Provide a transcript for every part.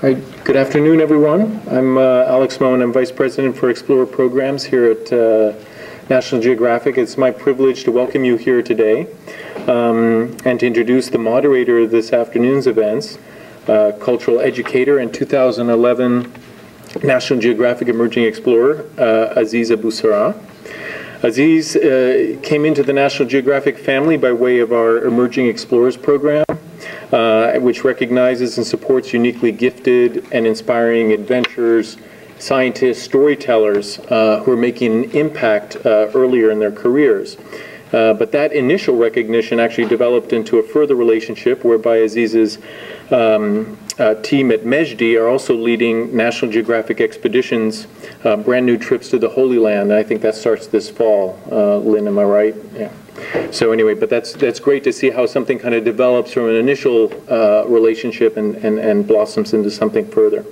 All right. Good afternoon, everyone. I'm Alex Moen. I'm Vice President for Explorer Programs here at National Geographic. It's my privilege to welcome you here today and to introduce the moderator of this afternoon's events, cultural educator and 2011 National Geographic Emerging Explorer, Aziz Abusara. Aziz came into the National Geographic family by way of our Emerging Explorers program, which recognizes and supports uniquely gifted and inspiring adventurers, scientists, storytellers who are making an impact earlier in their careers. But that initial recognition actually developed into a further relationship whereby Aziz's team at Mejdi are also leading National Geographic expeditions, brand new trips to the Holy Land. And I think that starts this fall. Lynn, am I right? Yeah. So anyway, but that's great to see how something kind of develops from an initial relationship and blossoms into something further.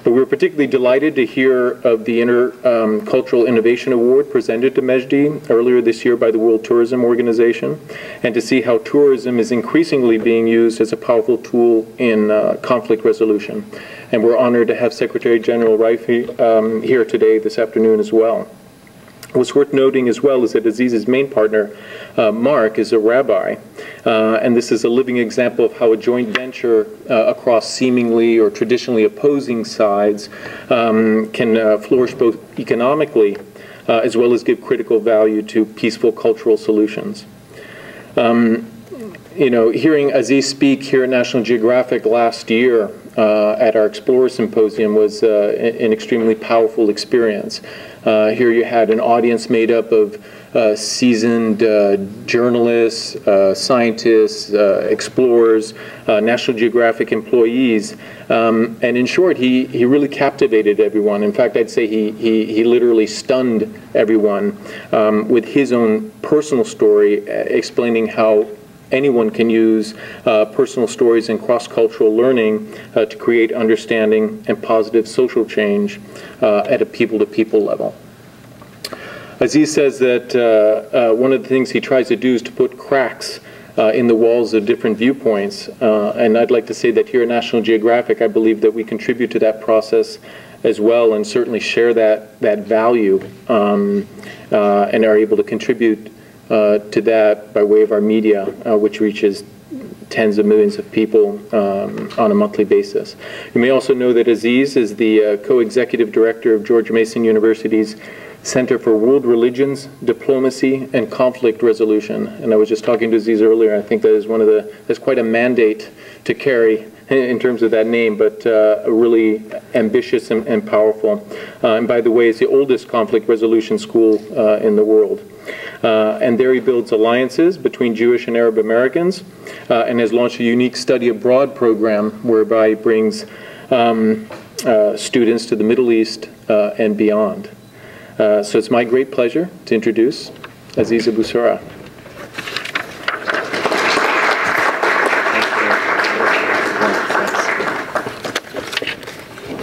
But we're particularly delighted to hear of the Intercultural Innovation Award presented to Mejdi earlier this year by the World Tourism Organization, and to see how tourism is increasingly being used as a powerful tool in conflict resolution. And we're honored to have Secretary General Raifi here today, this afternoon as well. What's worth noting as well is that Aziz's main partner, Mark, is a rabbi, and this is a living example of how a joint venture across seemingly or traditionally opposing sides can flourish both economically as well as give critical value to peaceful cultural solutions. You know, hearing Aziz speak here at National Geographic last year at our Explorer Symposium was an extremely powerful experience. Here you had an audience made up of seasoned journalists, scientists, explorers, National Geographic employees, and in short, he really captivated everyone. In fact, I'd say he literally stunned everyone with his own personal story, explaining how anyone can use personal stories and cross-cultural learning to create understanding and positive social change at a people-to-people level. Aziz says that one of the things he tries to do is to put cracks in the walls of different viewpoints, and I'd like to say that here at National Geographic, I believe that we contribute to that process as well, and certainly share that value and are able to contribute to that by way of our media, which reaches tens of millions of people on a monthly basis. You may also know that Aziz is the co-executive director of George Mason University's Center for World Religions, Diplomacy, and Conflict Resolution. And I was just talking to Aziz earlier. I think that is that's quite a mandate to carry in terms of that name, but really ambitious and powerful. And by the way, it's the oldest conflict resolution school in the world. And there he builds alliances between Jewish and Arab Americans and has launched a unique study abroad program whereby he brings students to the Middle East and beyond. So it's my great pleasure to introduce Aziz Abusara.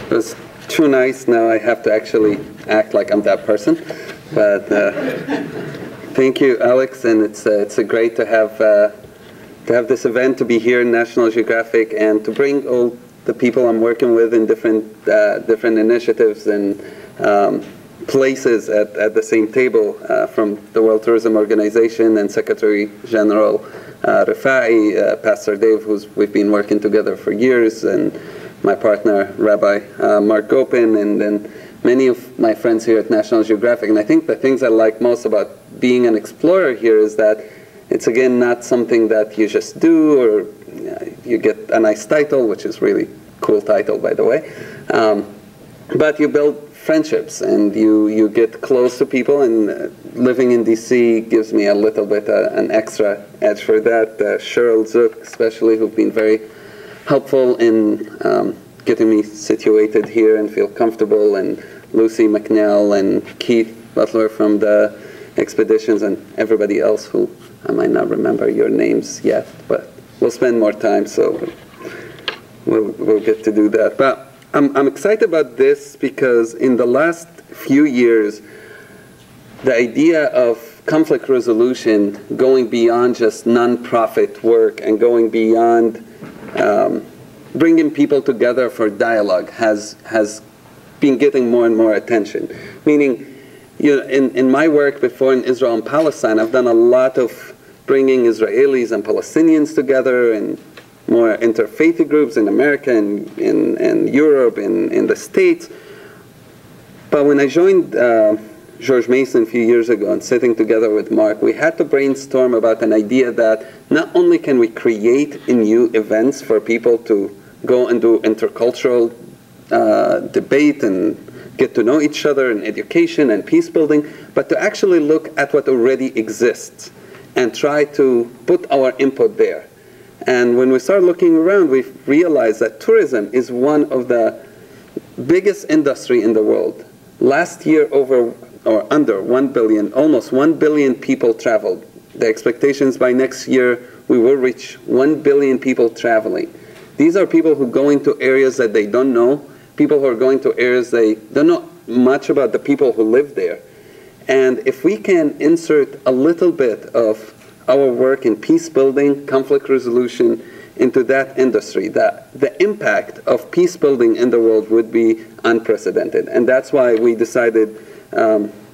It was too nice. Now I have to actually act like I'm that person. But thank you, Alex, and it's great to have this event, to be here in National Geographic, and to bring all the people I'm working with in different initiatives and places at the same table, from the World Tourism Organization and Secretary General Rifai, Pastor Dave, we've been working together for years, and my partner, Rabbi Mark Gopin, and then many of my friends here at National Geographic. And I think the things I like most about being an explorer here is that it's, again, not something that you just do, or you get a nice title, which is really cool title, by the way, but you build friendships, and you get close to people, and living in DC gives me a little bit an extra edge for that. Cheryl Zook, especially, who've been very helpful in getting me situated here and feel comfortable, and Lucy McNeil and Keith Butler from the expeditions, and everybody else who I might not remember your names yet, but we'll spend more time, so we'll get to do that. But I'm excited about this because in the last few years, the idea of conflict resolution going beyond just non-profit work and going beyond bringing people together for dialogue has been getting more and more attention. Meaning, in my work before in Israel and Palestine, I've done a lot of bringing Israelis and Palestinians together, and more interfaith groups in America and in Europe, in the States. But when I joined George Mason a few years ago and sitting together with Mark, we had to brainstorm about an idea that not only can we create new events for people to go and do intercultural debate and get to know each other in education and peace building, but to actually look at what already exists and try to put our input there. And when we start looking around, we realize that tourism is one of the biggest industry in the world. Last year, over or under 1 billion, almost 1 billion people traveled. The expectations by next year, we will reach 1 billion people traveling. These are people who go into areas that they don't know, people who are going to areas they don't know much about the people who live there. And if we can insert a little bit of our work in peace building, conflict resolution into that industry, that the impact of peace building in the world would be unprecedented. And that's why we decided,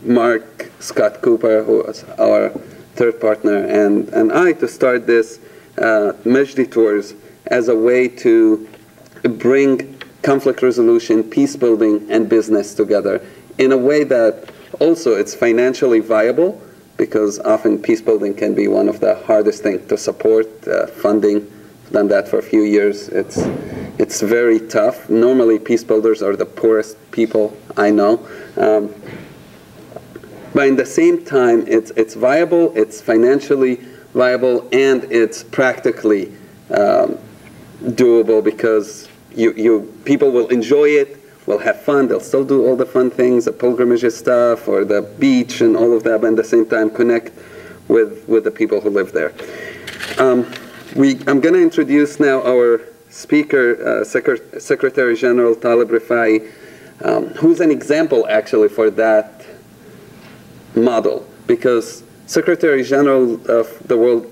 Mark Scott Cooper, who was our third partner, and I, to start this Majdi Tours as a way to bring conflict resolution, peace building, and business together in a way that also it's financially viable, because often peace building can be one of the hardest things to support. Funding, done that for a few years. It's very tough. Normally, peace builders are the poorest people I know. But in the same time, it's viable, it's financially viable, and it's practically doable, because people will enjoy it, will have fun, they'll still do all the fun things, the pilgrimage stuff, or the beach and all of that, but at the same time connect with the people who live there. I'm going to introduce now our speaker, Secretary General Talib Rifai, who's an example actually for that model, because Secretary General of the World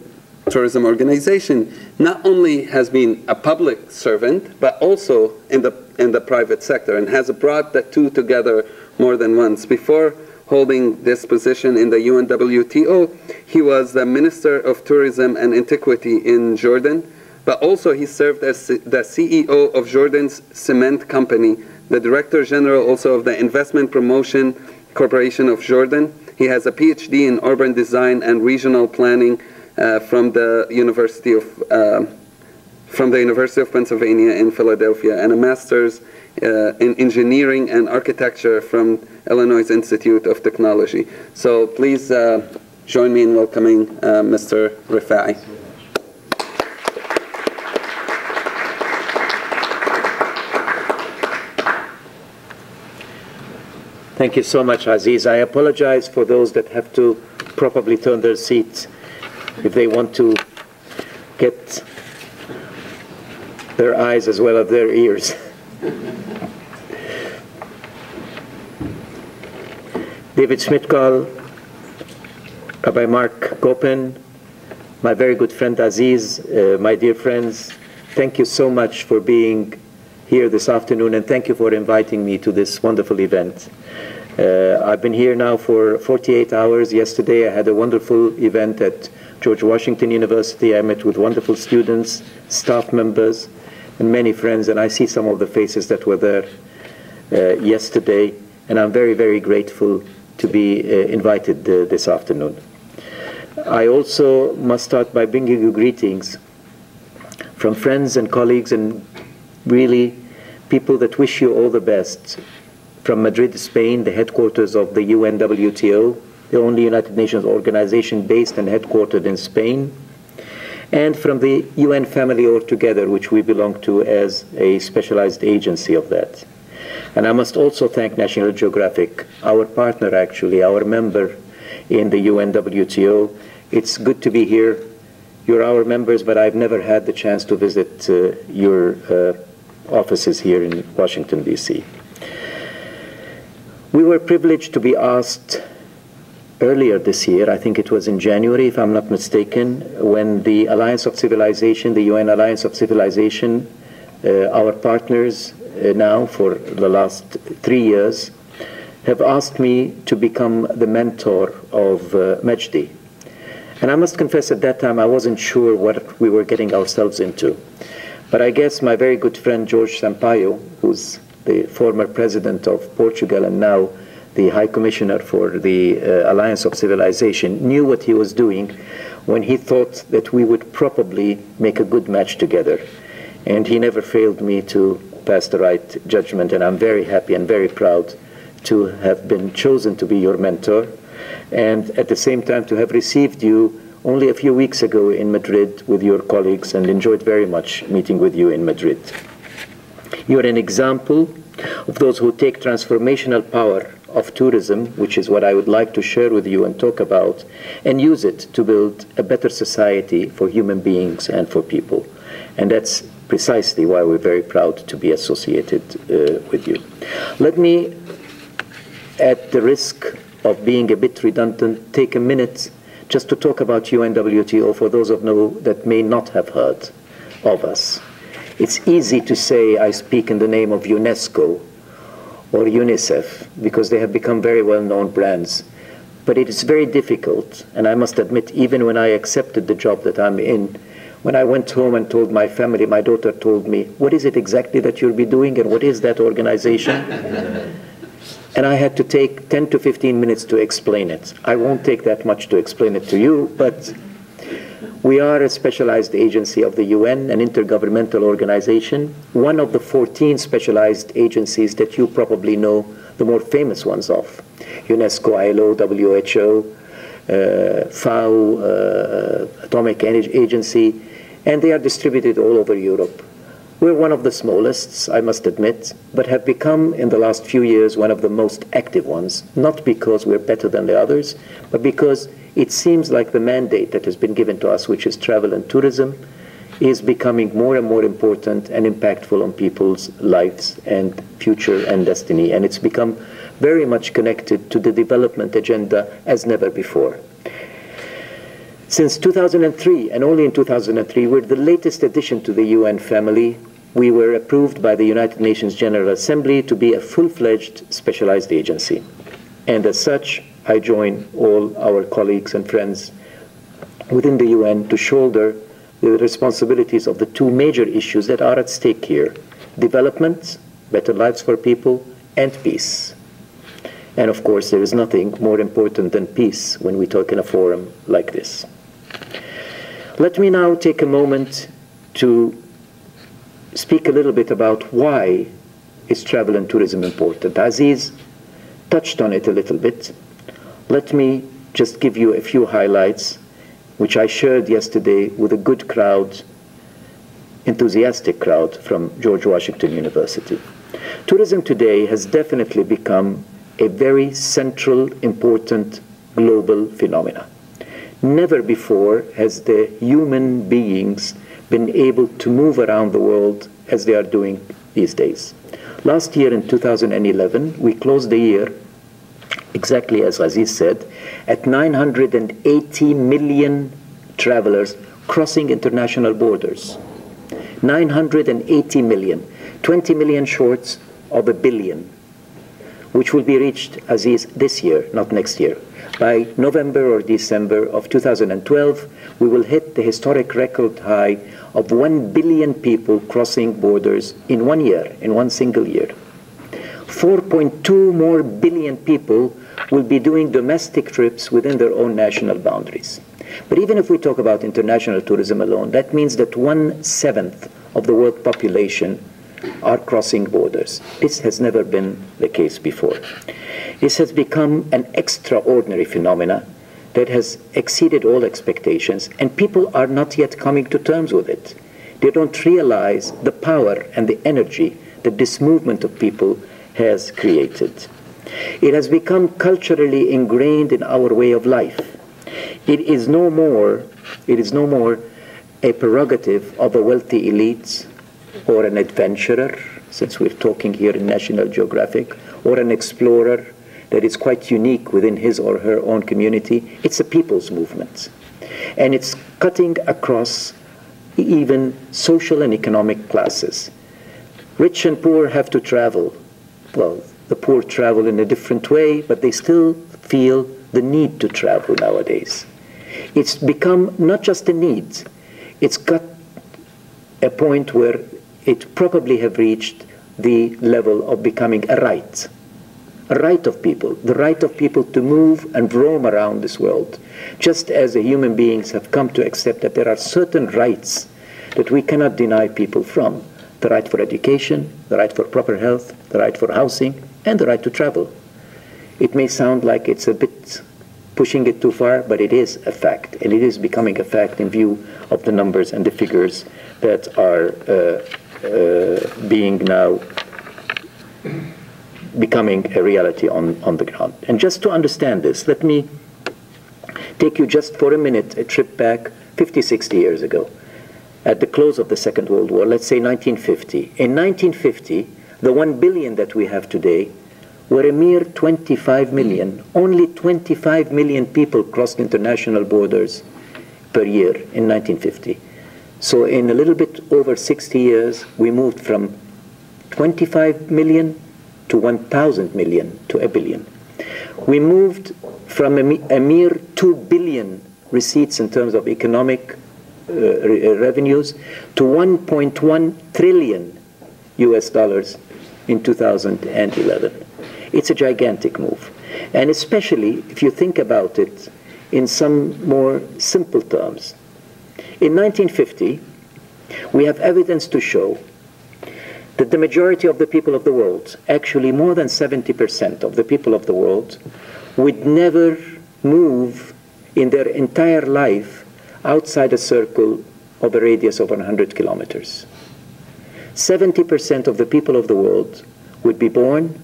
Tourism Organization not only has been a public servant, but also in the private sector, and has brought the two together more than once. Before holding this position in the UNWTO, he was the Minister of Tourism and Antiquity in Jordan, but also he served as the CEO of Jordan's cement company, the Director General also of the Investment Promotion Corporation of Jordan. He has a PhD in urban design and regional planning from the University of Pennsylvania in Philadelphia, and a master's in engineering and architecture from Illinois Institute of Technology. So please join me in welcoming Mr. Rifai. Thank you so much, Aziz. I apologize for those that have to probably turn their seats if they want to get their eyes as well as their ears. David Schmidtgall, Rabbi Mark Gopin, my very good friend Aziz, my dear friends, thank you so much for being here this afternoon, and thank you for inviting me to this wonderful event. I've been here now for 48 hours. Yesterday I had a wonderful event at George Washington University. I met with wonderful students, staff members, and many friends, and I see some of the faces that were there yesterday, and I'm very, very grateful to be invited this afternoon. I also must start by bringing you greetings from friends and colleagues, and really people that wish you all the best, from Madrid, Spain, the headquarters of the UNWTO, the only United Nations organization based and headquartered in Spain, and from the UN family altogether, which we belong to as a specialized agency of that. And I must also thank National Geographic, our partner actually, our member in the UNWTO. It's good to be here. You're our members, but I've never had the chance to visit your offices here in Washington, D.C. We were privileged to be asked earlier this year, I think it was in January, if I'm not mistaken, when the Alliance of Civilization, the UN Alliance of Civilization, our partners now for the last 3 years, have asked me to become the mentor of Majdi. And I must confess at that time I wasn't sure what we were getting ourselves into. But I guess my very good friend George Sampaio, who's the former president of Portugal and now the High Commissioner for the Alliance of Civilization, knew what he was doing when he thought that we would probably make a good match together. And he never failed me to pass the right judgment, and I'm very happy and very proud to have been chosen to be your mentor, and at the same time to have received you only a few weeks ago in Madrid with your colleagues, and enjoyed very much meeting with you in Madrid. You are an example of those who take transformational power of tourism, which is what I would like to share with you and talk about, and use it to build a better society for human beings and for people. And that's precisely why we're very proud to be associated with you. Let me, at the risk of being a bit redundant, take a minute just to talk about UNWTO for those of you that may not have heard of us. It's easy to say I speak in the name of UNESCO or UNICEF because they have become very well-known brands. But it is very difficult, and I must admit, even when I accepted the job that I'm in, when I went home and told my family, my daughter told me, what is it exactly that you'll be doing and what is that organization? And I had to take 10 to 15 minutes to explain it. I won't take that much to explain it to you, but we are a specialized agency of the UN, an intergovernmental organization, one of the 14 specialized agencies that you probably know the more famous ones of. UNESCO, ILO, WHO, FAO, Atomic Energy Agency, and they are distributed all over Europe. We're one of the smallest, I must admit, but have become in the last few years one of the most active ones, not because we're better than the others, but because it seems like the mandate that has been given to us, which is travel and tourism, is becoming more and more important and impactful on people's lives and future and destiny. And it's become very much connected to the development agenda as never before. Since 2003, and only in 2003, we're the latest addition to the UN family. We were approved by the United Nations General Assembly to be a full-fledged specialized agency. And as such, I join all our colleagues and friends within the UN to shoulder the responsibilities of the two major issues that are at stake here: development, better lives for people, and peace. And of course, there is nothing more important than peace when we talk in a forum like this. Let me now take a moment to speak a little bit about why is travel and tourism important. Aziz touched on it a little bit. Let me just give you a few highlights, which I shared yesterday with a good crowd, enthusiastic crowd from George Washington University. Tourism today has definitely become a very central, important global phenomena. Never before has the human beings been able to move around the world as they are doing these days. Last year in 2011, we closed the year, exactly as Aziz said, at 980 million travelers crossing international borders. 980 million, 20 million short of a billion, which will be reached, Aziz, this year, not next year. By November or December of 2012, we will hit the historic record high of 1 billion people crossing borders in 1 year, in one single year. 4.2 more billion people will be doing domestic trips within their own national boundaries. But even if we talk about international tourism alone, that means that 1/7 of the world population are crossing borders. This has never been the case before. This has become an extraordinary phenomena that has exceeded all expectations, and people are not yet coming to terms with it. They don't realize the power and the energy that this movement of people has created. It has become culturally ingrained in our way of life. It is no more a prerogative of a wealthy elite or an adventurer, since we're talking here in National Geographic, or an explorer that is quite unique within his or her own community. It's a people's movement. And it's cutting across even social and economic classes. Rich and poor have to travel. Well, the poor travel in a different way, but they still feel the need to travel nowadays. It's become not just a need, it's got a point where it probably have reached the level of becoming a right of people, the right of people to move and roam around this world, just as the human beings have come to accept that there are certain rights that we cannot deny people from. The right for education, the right for proper health, the right for housing, and the right to travel. It may sound like it's a bit pushing it too far, but it is a fact, and it is becoming a fact in view of the numbers and the figures that are being now becoming a reality on the ground. And just to understand this, let me take you just for a minute a trip back 50, 60 years ago, at the close of the Second World War, let's say 1950. In 1950, the 1 billion that we have today were a mere 25 million. Only 25 million people crossed international borders per year in 1950. So in a little bit over 60 years, we moved from 25 million to 1,000 million to a billion. We moved from a mere 2 billion receipts in terms of economic revenues to 1.1 trillion US dollars in 2011. It's a gigantic move. And especially if you think about it in some more simple terms. In 1950, we have evidence to show that the majority of the people of the world, actually more than 70% of the people of the world, would never move in their entire life outside a circle of a radius of 100 kilometers. 70% of the people of the world would be born,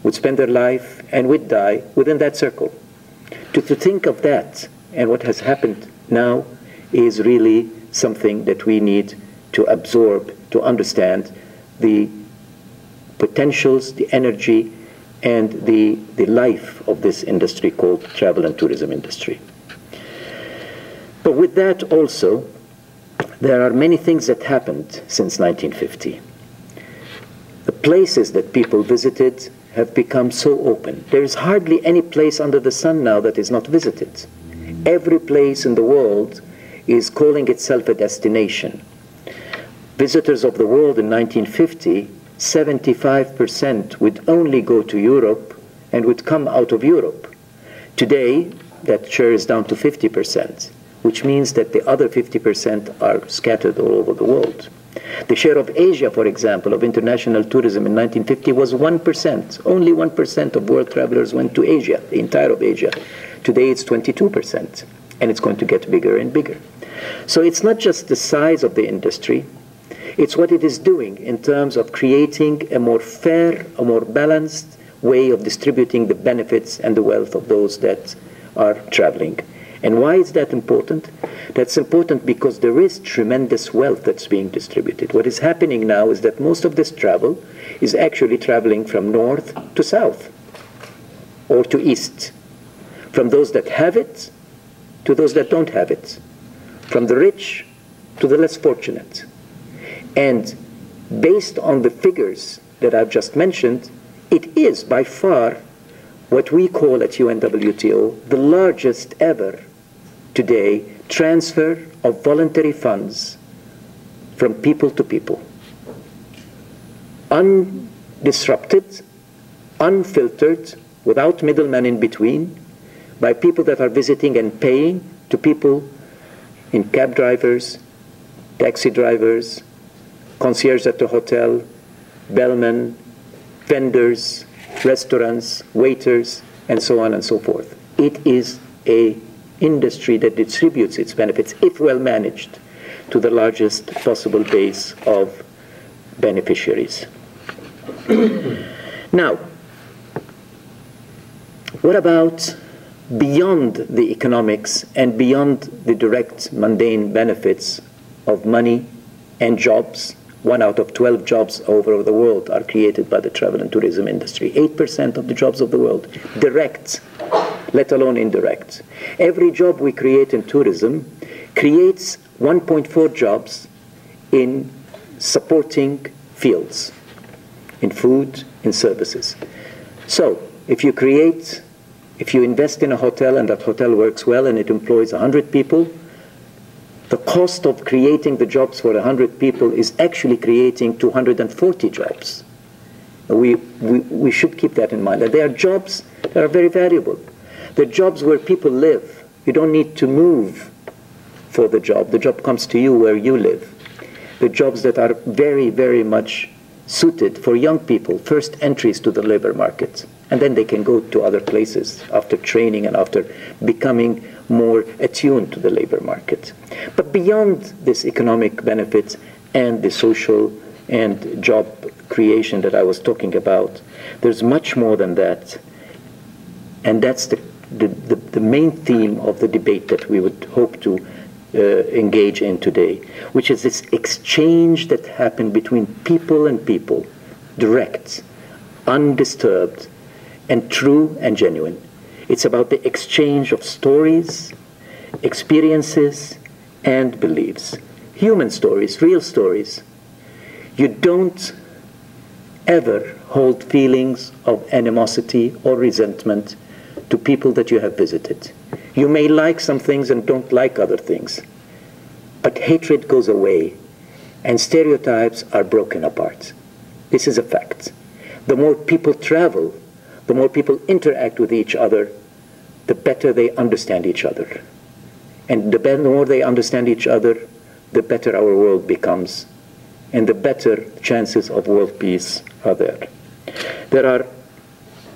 would spend their life, and would die within that circle. To think of that and what has happened now is really something that we need to absorb, to understand the potentials, the energy, and the life of this industry called travel and tourism industry. But with that also, there are many things that happened since 1950. The places that people visited have become so open. There is hardly any place under the sun now that is not visited. Every place in the world is calling itself a destination. Visitors of the world in 1950, 75% would only go to Europe and would come out of Europe. Today, that share is down to 50%, which means that the other 50% are scattered all over the world. The share of Asia, for example, of international tourism in 1950 was 1%. Only 1% of world travelers went to Asia, the entire of Asia. Today it's 22%, and it's going to get bigger and bigger. So it's not just the size of the industry, it's what it is doing in terms of creating a more fair, a more balanced way of distributing the benefits and the wealth of those that are traveling. And why is that important? That's important because there is tremendous wealth that's being distributed. What is happening now is that most of this travel is actually traveling from north to south or to east, from those that have it to those that don't have it, from the rich to the less fortunate. And based on the figures that I've just mentioned, it is by far what we call at UNWTO the largest ever today transfer of voluntary funds from people to people. Undisrupted, unfiltered, without middlemen in between, by people that are visiting and paying to people in cab drivers, taxi drivers, concierge at the hotel, bellmen, vendors, restaurants, waiters, and so on and so forth. It is an industry that distributes its benefits, if well managed, to the largest possible base of beneficiaries. Now, what about beyond the economics and beyond the direct mundane benefits of money and jobs? 1 out of 12 jobs over the world are created by the travel and tourism industry. 8% of the jobs of the world, direct, let alone indirect. Every job we create in tourism creates 1.4 jobs in supporting fields. in food, in services. So if you invest in a hotel and that hotel works well and it employs 100 people, the cost of creating the jobs for 100 people is actually creating 240 jobs. We should keep that in mind, that there are jobs that are very valuable. They're jobs where people live. You don't need to move for the job. The job comes to you where you live. The jobs that are very, very much suited for young people, first entries to the labor market. And then they can go to other places after training and after becoming more attuned to the labor market. But beyond this economic benefits and the social and job creation that I was talking about, there's much more than that. And that's the main theme of the debate that we would hope to engage in today, which is this exchange that happened between people and people, direct, undisturbed, and true and genuine. It's about the exchange of stories, experiences, and beliefs. Human stories, real stories. You don't ever hold feelings of animosity or resentment to people that you have visited. You may like some things and don't like other things, but hatred goes away and stereotypes are broken apart. This is a fact. The more people travel, the more people interact with each other, the better they understand each other. And the more they understand each other, the better our world becomes, and the better chances of world peace are there. There are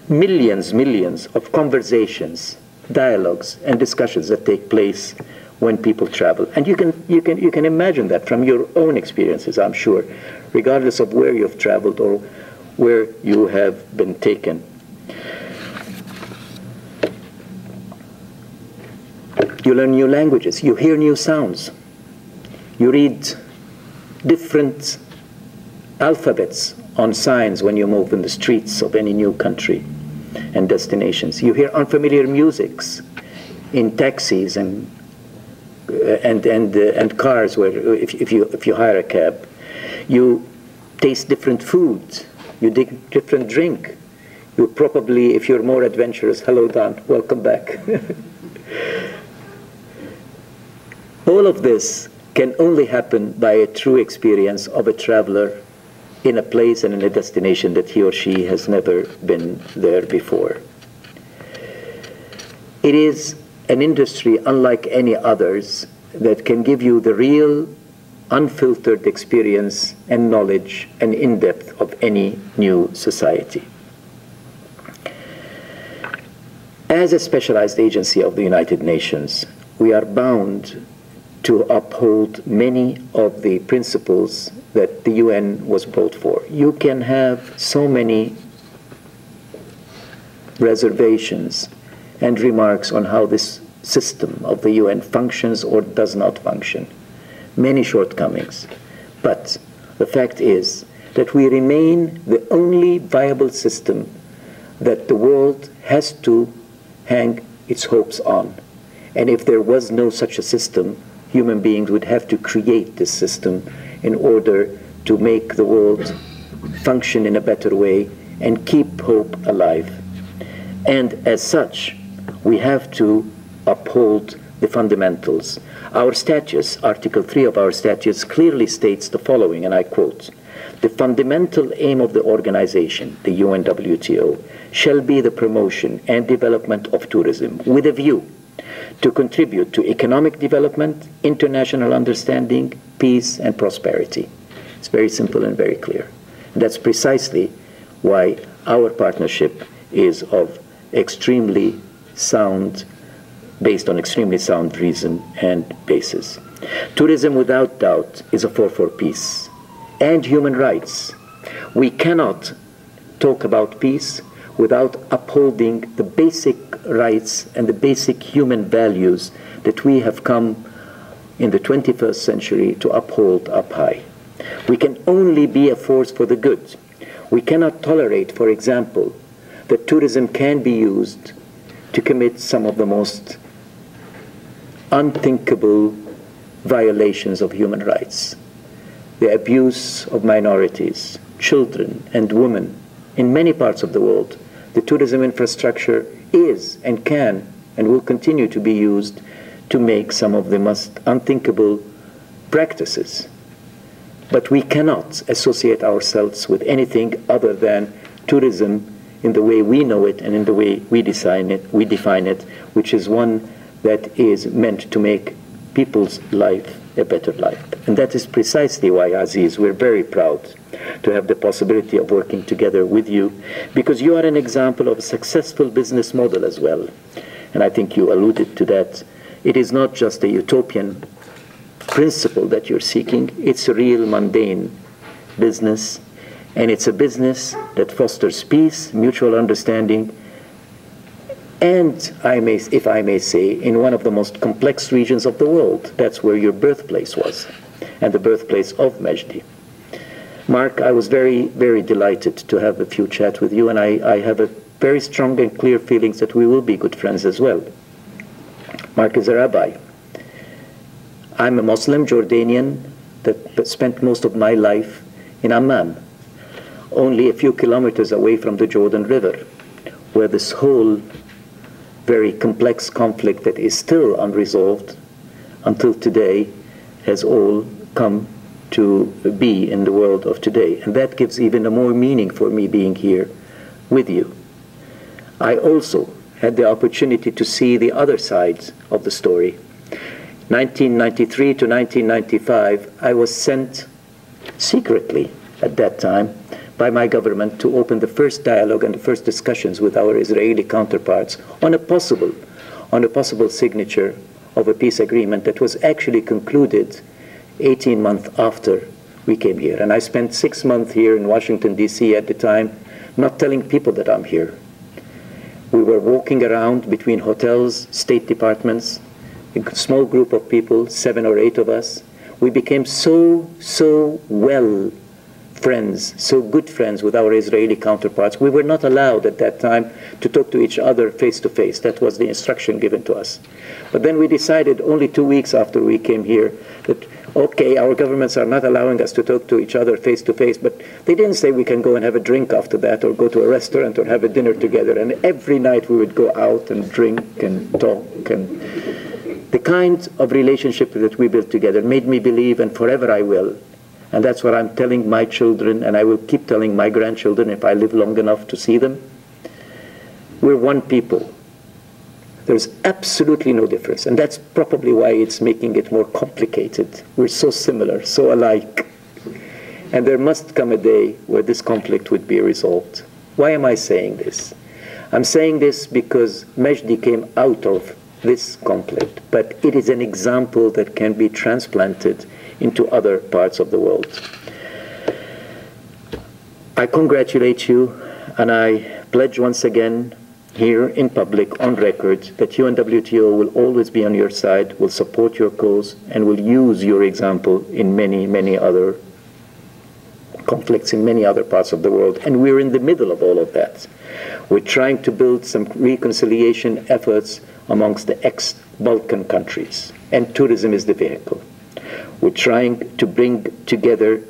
millions of conversations, dialogues, and discussions that take place when people travel. And you can imagine that from your own experiences, I'm sure, regardless of where you've traveled or where you have been taken. You learn new languages, you hear new sounds, you read different alphabets on signs when you move in the streets of any new country and destinations. You hear unfamiliar musics in taxis and cars where if you hire a cab. You taste different foods, you take different drink. You probably, if you're more adventurous, hello Don, welcome back. All of this can only happen by a true experience of a traveler in a place and in a destination that he or she has never been there before. It is an industry unlike any others that can give you the real, unfiltered experience and knowledge and in-depth of any new society. As a specialized agency of the United Nations, we are bound to uphold many of the principles that the UN was built for. You can have so many reservations and remarks on how this system of the UN functions or does not function. Many shortcomings. But the fact is that we remain the only viable system that the world has to hang its hopes on. And if there was no such a system, human beings would have to create this system in order to make the world function in a better way and keep hope alive. And as such, we have to uphold the fundamentals. Our statutes, Article 3 of our statutes, clearly states the following, and I quote, "The fundamental aim of the organization, the UNWTO, shall be the promotion and development of tourism with a view to contribute to economic development, international understanding, peace, and prosperity." It's very simple and very clear. And that's precisely why our partnership is of extremely sound, based on extremely sound reason and basis. Tourism, without doubt, is a force for peace and human rights. We cannot talk about peace without upholding the basic rights and the basic human values that we have come in the 21st century to uphold up high. We can only be a force for the good. We cannot tolerate, for example, that tourism can be used to commit some of the most unthinkable violations of human rights. The abuse of minorities, children and women in many parts of the world, the tourism infrastructure is and can and will continue to be used to make some of the most unthinkable practices. But we cannot associate ourselves with anything other than tourism in the way we know it and in the way we define it, which is one that is meant to make people's life a better life. And that is precisely why, Aziz, we're very proud to have the possibility of working together with you, because you are an example of a successful business model as well. And I think you alluded to that. It is not just a utopian principle that you're seeking, it's a real mundane business, and it's a business that fosters peace, mutual understanding, and if I may say, in one of the most complex regions of the world. That's where your birthplace was, and the birthplace of Majdi. Mark, I was very, very delighted to have a few chats with you, and I have a very strong and clear feelings that we will be good friends as well. Mark is a rabbi. I'm a Muslim Jordanian that spent most of my life in Amman, only a few kilometers away from the Jordan River, where this whole very complex conflict that is still unresolved until today has all come to be in the world of today. And that gives even a more meaning for me being here with you. I also had the opportunity to see the other sides of the story. 1993 to 1995, I was sent secretly at that time by my government to open the first dialogue and the first discussions with our Israeli counterparts on a possible signature of a peace agreement that was actually concluded 18 months after we came here. And I spent 6 months here in Washington, D.C. at the time, not telling people that I'm here. We were walking around between hotels, state departments, a small group of people, 7 or 8 of us. We became so well friends, so good friends with our Israeli counterparts. We were not allowed at that time to talk to each other face to face. That was the instruction given to us. But then we decided only 2 weeks after we came here that, okay, our governments are not allowing us to talk to each other face to face, but they didn't say we can go and have a drink after that or go to a restaurant or have a dinner together. And every night we would go out and drink and talk. And the kind of relationship that we built together made me believe, and forever I will, and that's what I'm telling my children, and I will keep telling my grandchildren if I live long enough to see them. We're one people. There's absolutely no difference, and that's probably why it's making it more complicated. We're so similar, so alike. And there must come a day where this conflict would be resolved. Why am I saying this? I'm saying this because Majdi came out of this conflict, but it is an example that can be transplanted into other parts of the world. I congratulate you, and I pledge once again here in public, on record, that UNWTO will always be on your side, will support your cause, and will use your example in many other conflicts in many other parts of the world. And we're in the middle of all of that. We're trying to build some reconciliation efforts amongst the ex-Balkan countries, and tourism is the vehicle. We're trying to bring together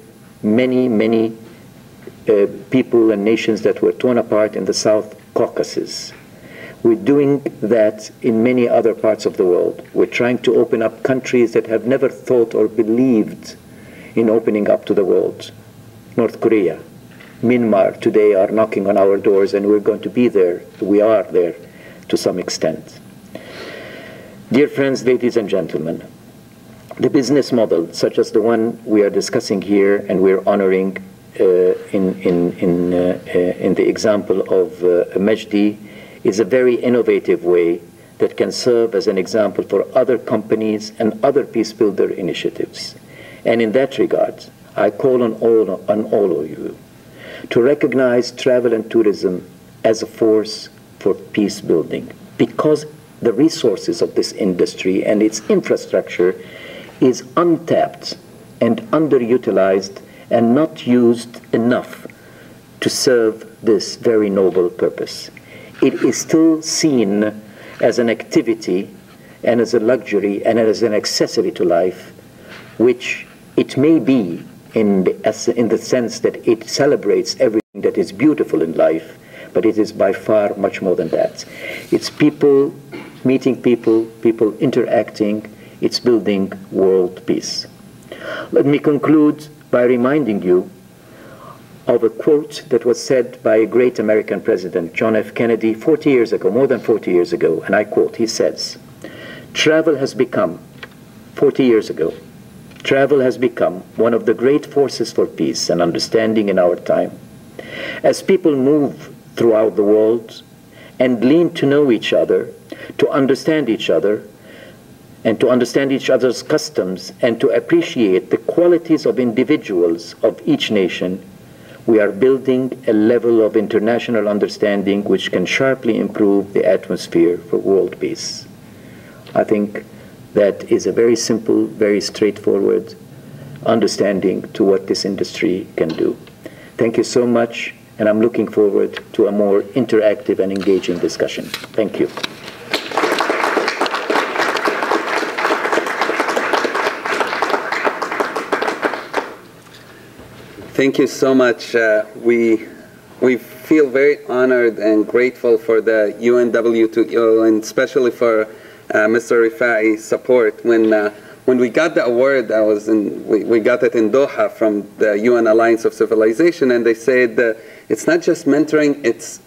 many people and nations that were torn apart in the South Caucasus. We're doing that in many other parts of the world. We're trying to open up countries that have never thought or believed in opening up to the world. North Korea, Myanmar today are knocking on our doors, and we're going to be there. We are there to some extent. Dear friends, ladies and gentlemen, the business model, such as the one we are discussing here and we're honoring in the example of Majdi, is a very innovative way that can serve as an example for other companies and other peace builder initiatives. And in that regard, I call on all of you to recognize travel and tourism as a force for peace building, because the resources of this industry and its infrastructure is untapped and underutilized and not used enough to serve this very noble purpose. It is still seen as an activity and as a luxury and as an accessory to life, which it may be in the sense that it celebrates everything that is beautiful in life, but it is by far much more than that. It's people meeting people, people interacting, it's building world peace. Let me conclude by reminding you of a quote that was said by a great American president, John F. Kennedy, 40 years ago, more than 40 years ago, and I quote, he says, "Travel has become, 40 years ago, travel has become one of the great forces for peace and understanding in our time. As people move throughout the world and lean to know each other, to understand each other, and to understand each other's customs, and to appreciate the qualities of individuals of each nation, we are building a level of international understanding which can sharply improve the atmosphere for world peace." I think that is a very simple, very straightforward understanding to what this industry can do. Thank you so much, and I'm looking forward to a more interactive and engaging discussion. Thank you. Thank you so much. We feel very honored and grateful for the UNWTO, and especially for Mr. Rifai's support. When we got the award, we got it in Doha from the UN Alliance of Civilization, and they said it's not just mentoring, it's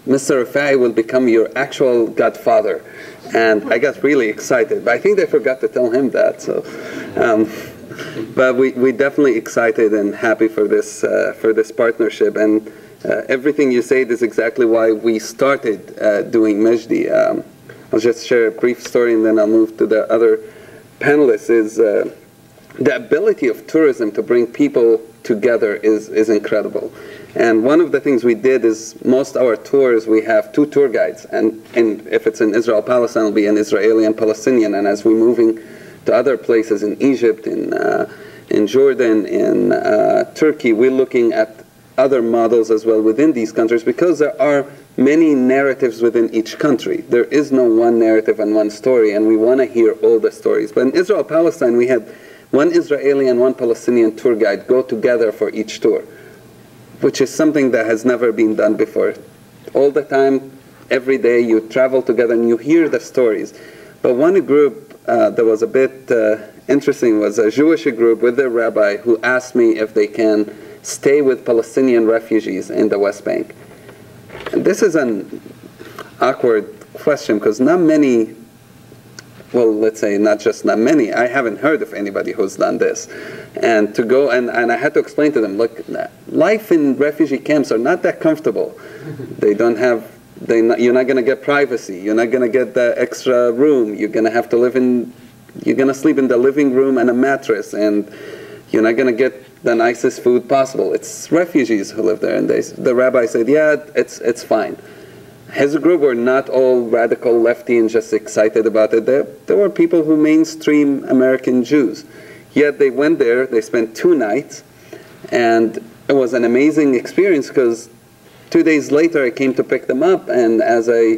Mr. Rifai will become your actual godfather. And I got really excited, but I think they forgot to tell him that. So. But we definitely excited and happy for this partnership, and everything you said is exactly why we started doing Majdi. I'll just share a brief story and then I'll move to the other panelists. Is the ability of tourism to bring people together is incredible. And one of the things we did is most of our tours, we have 2 tour guides, and if it's in Israel, Palestine, it'll be an Israeli and Palestinian, and as we're moving to other places in Egypt, in Jordan, in Turkey, we're looking at other models as well within these countries, because there are many narratives within each country. There is no one narrative and one story, and we want to hear all the stories. But in Israel, Palestine, we had one Israeli and one Palestinian tour guide go together for each tour, which is something that has never been done before. All the time, every day, you travel together and you hear the stories. But one group that was a bit interesting was a Jewish group with their rabbi who asked me if they can stay with Palestinian refugees in the West Bank. And this is an awkward question because not many, well, let's say not just not many, I haven't heard of anybody who's done this. And to go, and I had to explain to them, look, life in refugee camps are not that comfortable. They don't have, you're not going to get privacy. You're not going to get the extra room. You're going to have to live in, you're going to sleep in the living room and a mattress, and you're not going to get the nicest food possible. It's refugees who live there. And the rabbi said, yeah, it's fine. His group were not all radical lefty and just excited about it. There were people who mainstream American Jews. Yet they went there, they spent 2 nights, and it was an amazing experience because 2 days later I came to pick them up, and as I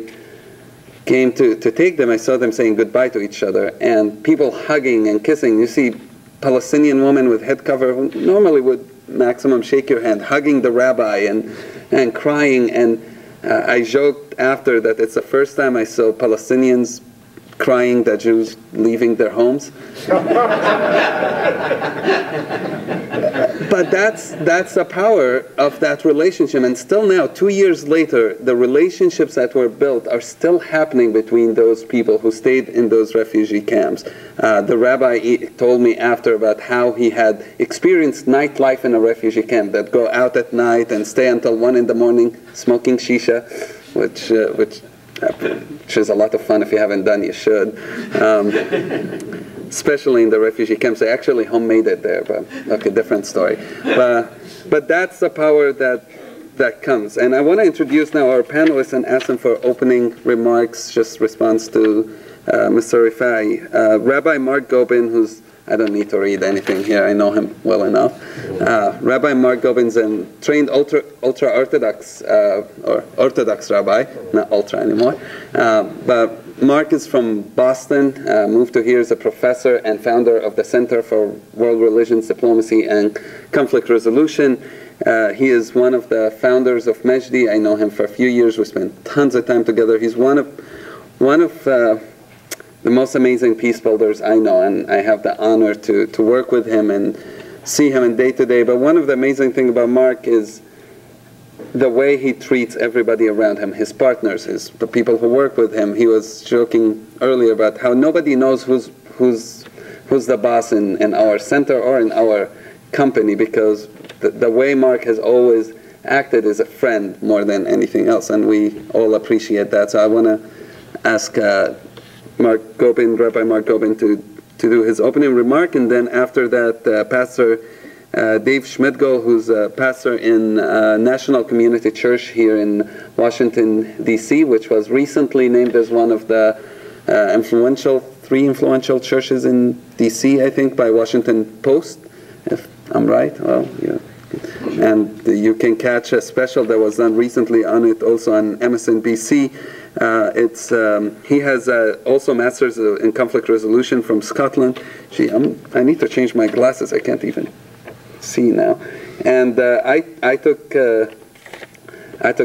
came to take them, I saw them saying goodbye to each other, and people hugging and kissing. You see Palestinian woman with head cover who normally would maximum shake your hand, hugging the rabbi and crying. And I joked after that it's the first time I saw Palestinians crying that Jews leaving their homes. But that's the power of that relationship. And still now, 2 years later, the relationships that were built are still happening between those people who stayed in those refugee camps. The rabbi told me after about how he had experienced nightlife in a refugee camp, that go out at night and stay until 1 in the morning smoking shisha, which is a lot of fun. If you haven't done, you should. Especially in the refugee camps. They actually homemade it there, but okay, different story. But that's the power that comes. And I want to introduce now our panelists and ask them for opening remarks, just response to Mr. Rifai. Rabbi Mark Gobin, who's, I don't need to read anything here, I know him well enough. Rabbi Mark Gobin's a trained ultra-Orthodox, or Orthodox rabbi, not ultra anymore, but Mark is from Boston, moved to here as a professor and founder of the Center for World Religions, Diplomacy, and Conflict Resolution. He is one of the founders of Majdi. I know him for a few years. We spent tons of time together. He's one of the most amazing peace builders I know, and I have the honor to work with him and see him in day to day. But one of the amazing things about Mark is the way he treats everybody around him, his partners, the people who work with him. He was joking earlier about how nobody knows who's the boss in our center or in our company, because the way Mark has always acted is a friend more than anything else, and we all appreciate that. So I want to ask Rabbi Mark Gobin to do his opening remark, and then after that, Pastor Dave Schmidgall, who's a pastor in National Community Church here in Washington, D.C., which was recently named as one of the three influential churches in D.C., I think, by Washington Post, if I'm right. Well, yeah. And you can catch a special that was done recently on it also on MSNBC. He has also Masters in Conflict Resolution from Scotland. I need to change my glasses. I can't even see now. And I took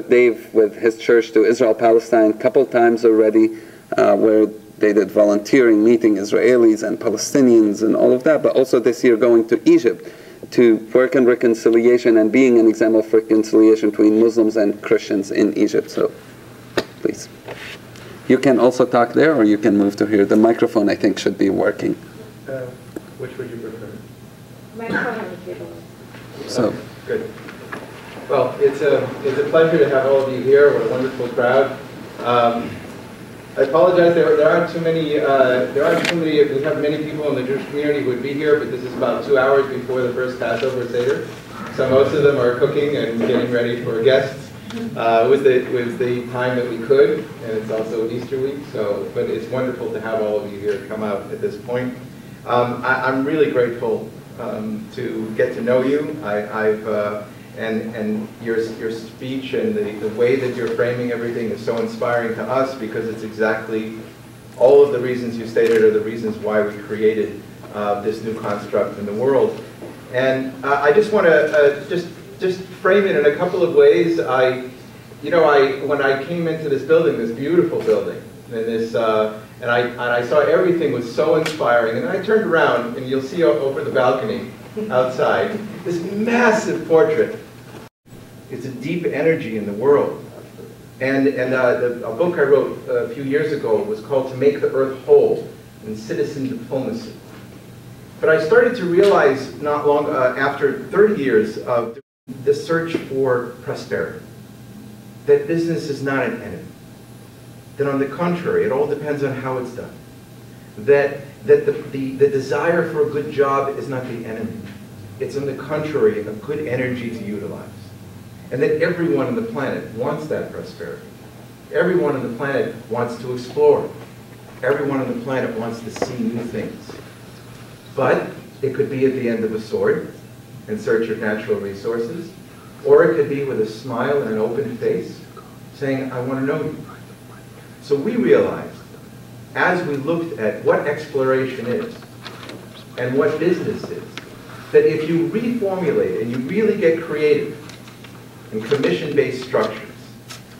Dave with his church to Israel, Palestine a couple times already, where they did volunteering, meeting Israelis and Palestinians and all of that, but also this year going to Egypt to work on reconciliation and being an example of reconciliation between Muslims and Christians in Egypt. So please. You can also talk there, or you can move to here. The microphone, I think, should be working. Which would you prefer? Microphone on the table. So. Good. Well, it's a pleasure to have all of you here. What a wonderful crowd. I apologize. There aren't too many. We have many people in the Jewish community who would be here, but this is about 2 hours before the first Passover Seder, so most of them are cooking and getting ready for guests. It was the time that we could, and it's also Easter week. But it's wonderful to have all of you here come out at this point. I'm really grateful to get to know you. And your speech and the way that you're framing everything is so inspiring to us, because it's exactly all of the reasons you stated are the reasons why we created this new construct in the world. And I just want to just frame it in a couple of ways. When I came into this building, this beautiful building, and I saw everything was so inspiring, and I turned around, and you'll see over the balcony outside this massive portrait. It's a deep energy in the world. And a book I wrote a few years ago was called To Make the Earth Whole in Citizen Diplomacy. But I started to realize not long after 30 years of the search for prosperity, that business is not an enemy. That on the contrary, it all depends on how it's done. That the desire for a good job is not the enemy. It's on the contrary, a good energy to utilize. And that everyone on the planet wants that prosperity. Everyone on the planet wants to explore. Everyone on the planet wants to see new things. But it could be at the end of a sword, in search of natural resources, or it could be with a smile and an open face, saying, I want to know you. So we realized, as we looked at what exploration is, and what business is, that if you reformulate and you really get creative in commission-based structures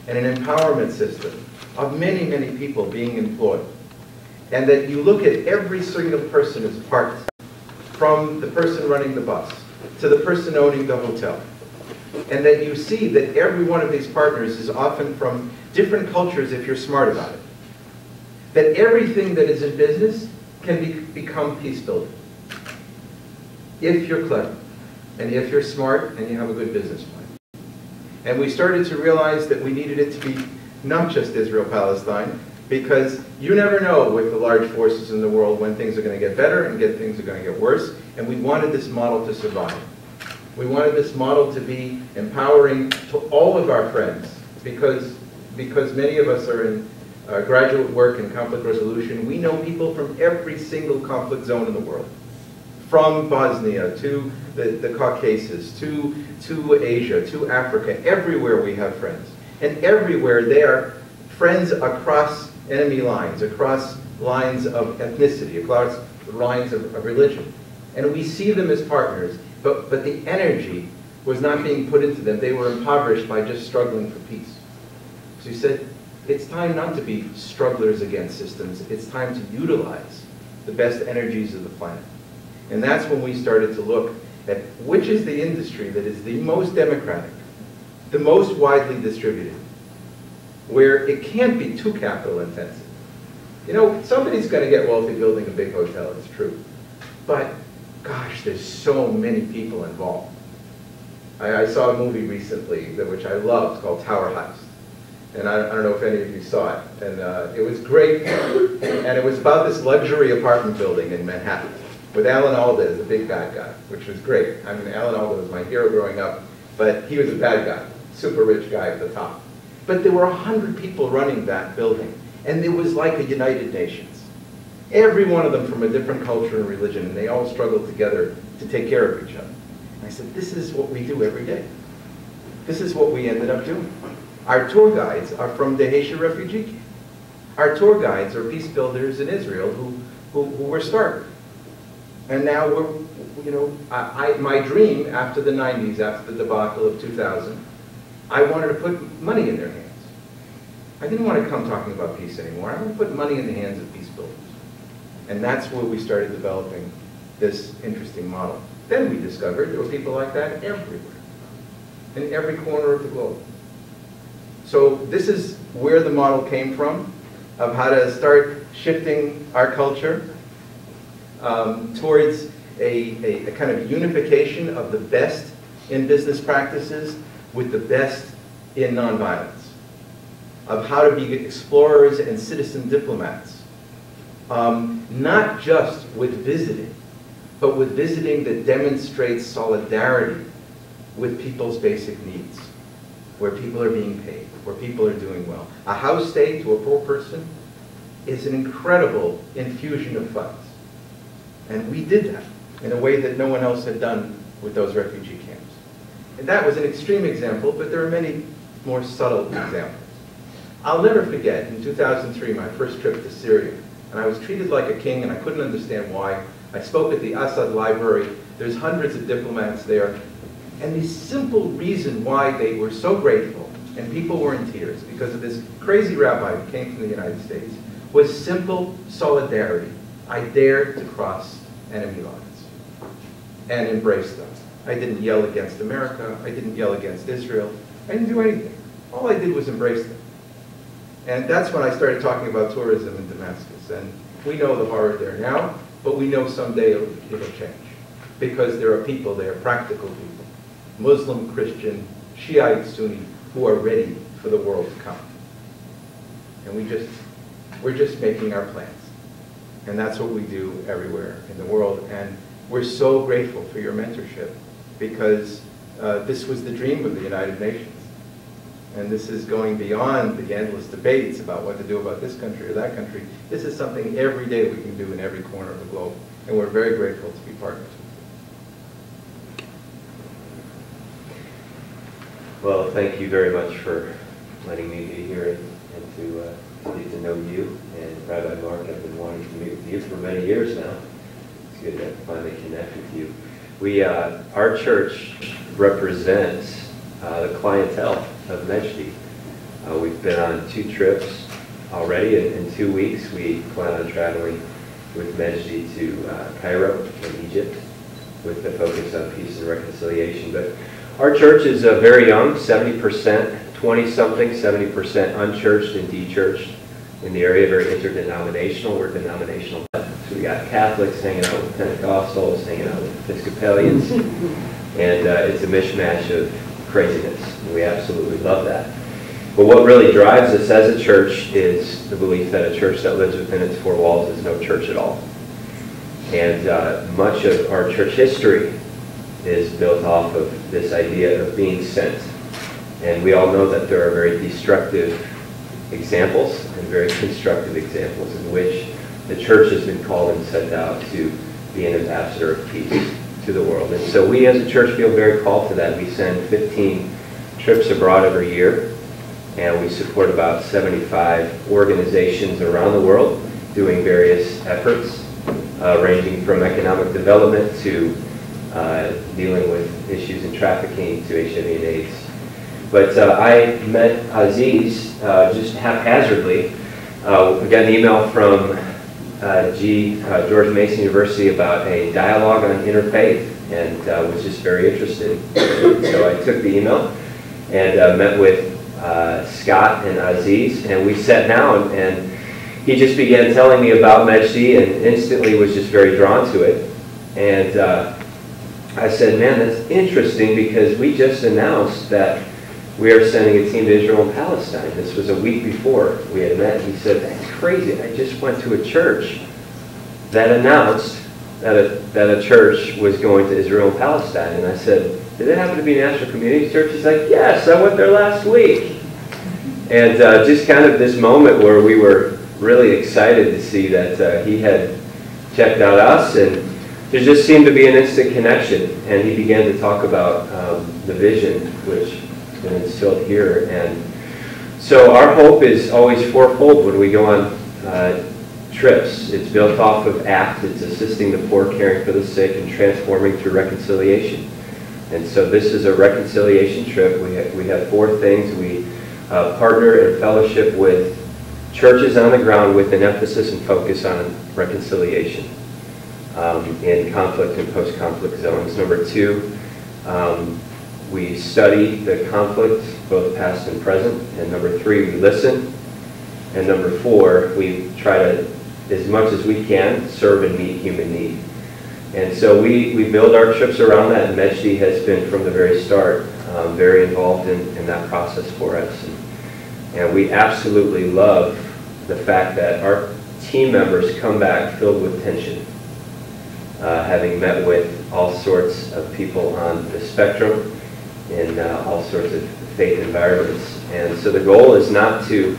and an empowerment system of many, many people being employed, and that you look at every single person as part, from the person running the bus to the person owning the hotel, and that you see that every one of these partners is often from different cultures if you're smart about it, that everything that is in business can become peace building. If you're clever, and if you're smart, and you have a good business plan. And we started to realize that we needed it to be not just Israel-Palestine, because you never know with the large forces in the world when things are going to get better and things are going to get worse, and we wanted this model to survive. We wanted this model to be empowering to all of our friends, because many of us are in graduate work and conflict resolution. We know people from every single conflict zone in the world. From Bosnia to the Caucasus, to Asia, to Africa, everywhere we have friends. And everywhere they are friends across enemy lines, across lines of ethnicity, across lines of religion. And we see them as partners, but the energy was not being put into them. They were impoverished by just struggling for peace. So he said, it's time not to be strugglers against systems. It's time to utilize the best energies of the planet. And that's when we started to look at which is the industry that is the most democratic, the most widely distributed, where it can't be too capital intensive. You know, somebody's going to get wealthy building a big hotel, it's true. But, gosh, there's so many people involved. I saw a movie recently, which I loved, called Tower Heist. And I don't know if any of you saw it. And it was great. And it was about this luxury apartment building in Manhattan, with Alan Alda as the big bad guy, which was great. I mean, Alan Alda was my hero growing up, but he was a bad guy, super rich guy at the top. But there were 100 people running that building, and it was like a United Nations. Every one of them from a different culture and religion, and they all struggled together to take care of each other. And I said, this is what we do every day. This is what we ended up doing. Our tour guides are from the Haitian refugee camp. Our tour guides are peace builders in Israel who were starving. And now we're, you know, my dream after the 90s, after the debacle of 2000, I wanted to put money in their hands. I didn't want to come talking about peace anymore. I want to put money in the hands of peace builders. And that's where we started developing this interesting model. Then we discovered there were people like that everywhere, in every corner of the globe. So this is where the model came from, of how to start shifting our culture towards a kind of unification of the best in business practices with the best in nonviolence, of how to be explorers and citizen diplomats, not just with visiting, but with visiting that demonstrates solidarity with people's basic needs, where people are being paid, where people are doing well. A house stay to a poor person is an incredible infusion of funds. And we did that in a way that no one else had done with those refugee camps. And that was an extreme example, but there are many more subtle examples. I'll never forget, in 2003, my first trip to Syria, and I was treated like a king, and I couldn't understand why. I spoke at the Assad Library. There's hundreds of diplomats there. And the simple reason why they were so grateful, and people were in tears because of this crazy rabbi who came from the United States, was simple solidarity. I dared to cross enemy lines and embrace them. I didn't yell against America. I didn't yell against Israel. I didn't do anything. All I did was embrace them. And that's when I started talking about tourism in Damascus. And we know the horror there now, but we know someday it'll change. Because there are people there, practical people, Muslim, Christian, Shiite, Sunni, who are ready for the world to come. And we're just making our plans. And that's what we do everywhere in the world. And we're so grateful for your mentorship, because this was the dream of the United Nations. And this is going beyond the endless debates about what to do about this country or that country. This is something every day we can do in every corner of the globe. And we're very grateful to be partners with you. Well, thank you very much for letting me be here and to get to know you. And Rabbi Mark, I've been wanting to meet with you for many years now. It's good to finally connect with you. Our church represents the clientele of Mejdi. We've been on 2 trips already. In 2 weeks, we plan on traveling with Mejdi to Cairo in Egypt with the focus on peace and reconciliation. But our church is very young, 70%, 20-something, 70% unchurched and de-churched in the area, very interdenominational. We're denominational. So we got Catholics hanging out with Pentecostals, hanging out with Episcopalians, and it's a mishmash of craziness. And we absolutely love that. But what really drives us as a church is the belief that a church that lives within its 4 walls is no church at all. And much of our church history is built off of this idea of being sent. And we all know that there are very destructive examples and very constructive examples in which the church has been called and sent out to be an ambassador of peace to the world. And so we as a church feel very called to that. We send 15 trips abroad every year. and we support about 75 organizations around the world doing various efforts, ranging from economic development to dealing with issues in trafficking to HIV and AIDS. But I met Aziz just haphazardly. We got an email from George Mason University about a dialogue on interfaith, and was just very interested. So I took the email and met with Scott and Aziz, and we sat down, and he just began telling me about Mejdi and instantly was just very drawn to it. And I said, man, that's interesting, because we just announced that we are sending a team to Israel and Palestine. This was a week before we had met. He said, that's crazy. I just went to a church that announced that a church was going to Israel and Palestine. And I said, did it happen to be National Community Church? He's like, yes, I went there last week. And just kind of this moment where we were really excited to see that he had checked out us, and there just seemed to be an instant connection. And he began to talk about the vision, which has been instilled here. And so our hope is always fourfold when we go on trips. It's built off of ACT. It's assisting the poor, caring for the sick, and transforming through reconciliation. And so this is a reconciliation trip. We have four things. We partner and fellowship with churches on the ground with an emphasis and focus on reconciliation in conflict and post-conflict zones. Number two, we study the conflict, both past and present. And number three, we listen. And number four, we try to, as much as we can, serve and meet human need. And so we build our trips around that, and Mejdi has been from the very start very involved in that process for us. And we absolutely love the fact that our team members come back filled with tension, having met with all sorts of people on the spectrum in all sorts of faith environments. And so the goal is not to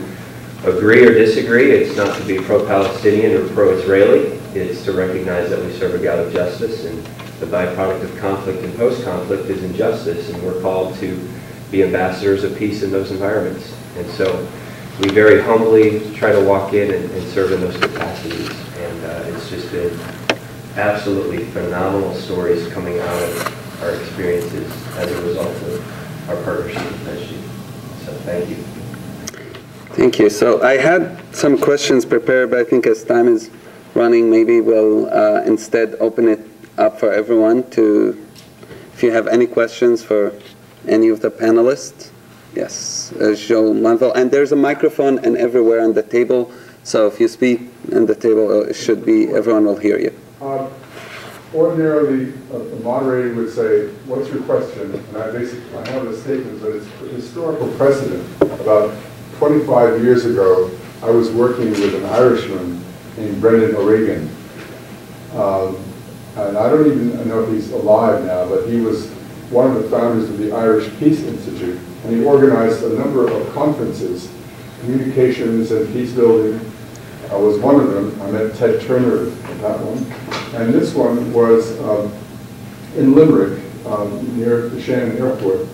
agree or disagree. It's not to be pro-Palestinian or pro-Israeli. It's to recognize that we serve a God of justice, and the byproduct of conflict and post-conflict is injustice, and we're called to be ambassadors of peace in those environments. And so we very humbly try to walk in and serve in those capacities. And it's just been absolutely phenomenal stories coming out of our experiences as a result of our partnership with Mejdi. So thank you. Thank you. So I had some questions prepared, but I think as time is running, maybe we'll instead open it up for everyone to, if you have any questions for any of the panelists. Yes, Joe Manvel. And there's a microphone and everywhere on the table, so if you speak on the table, it should be, everyone will hear you. Ordinarily, a moderator would say, what's your question? And I have a statement, but it's historical precedent. About 25 years ago, I was working with an Irishman named Brendan O'Regan. And I don't even know if he's alive now, but he was one of the founders of the Irish Peace Institute. And he organized a number of conferences, communications and peace building was one of them. I met Ted Turner at that one. And this one was in Limerick, near the Shannon Airport,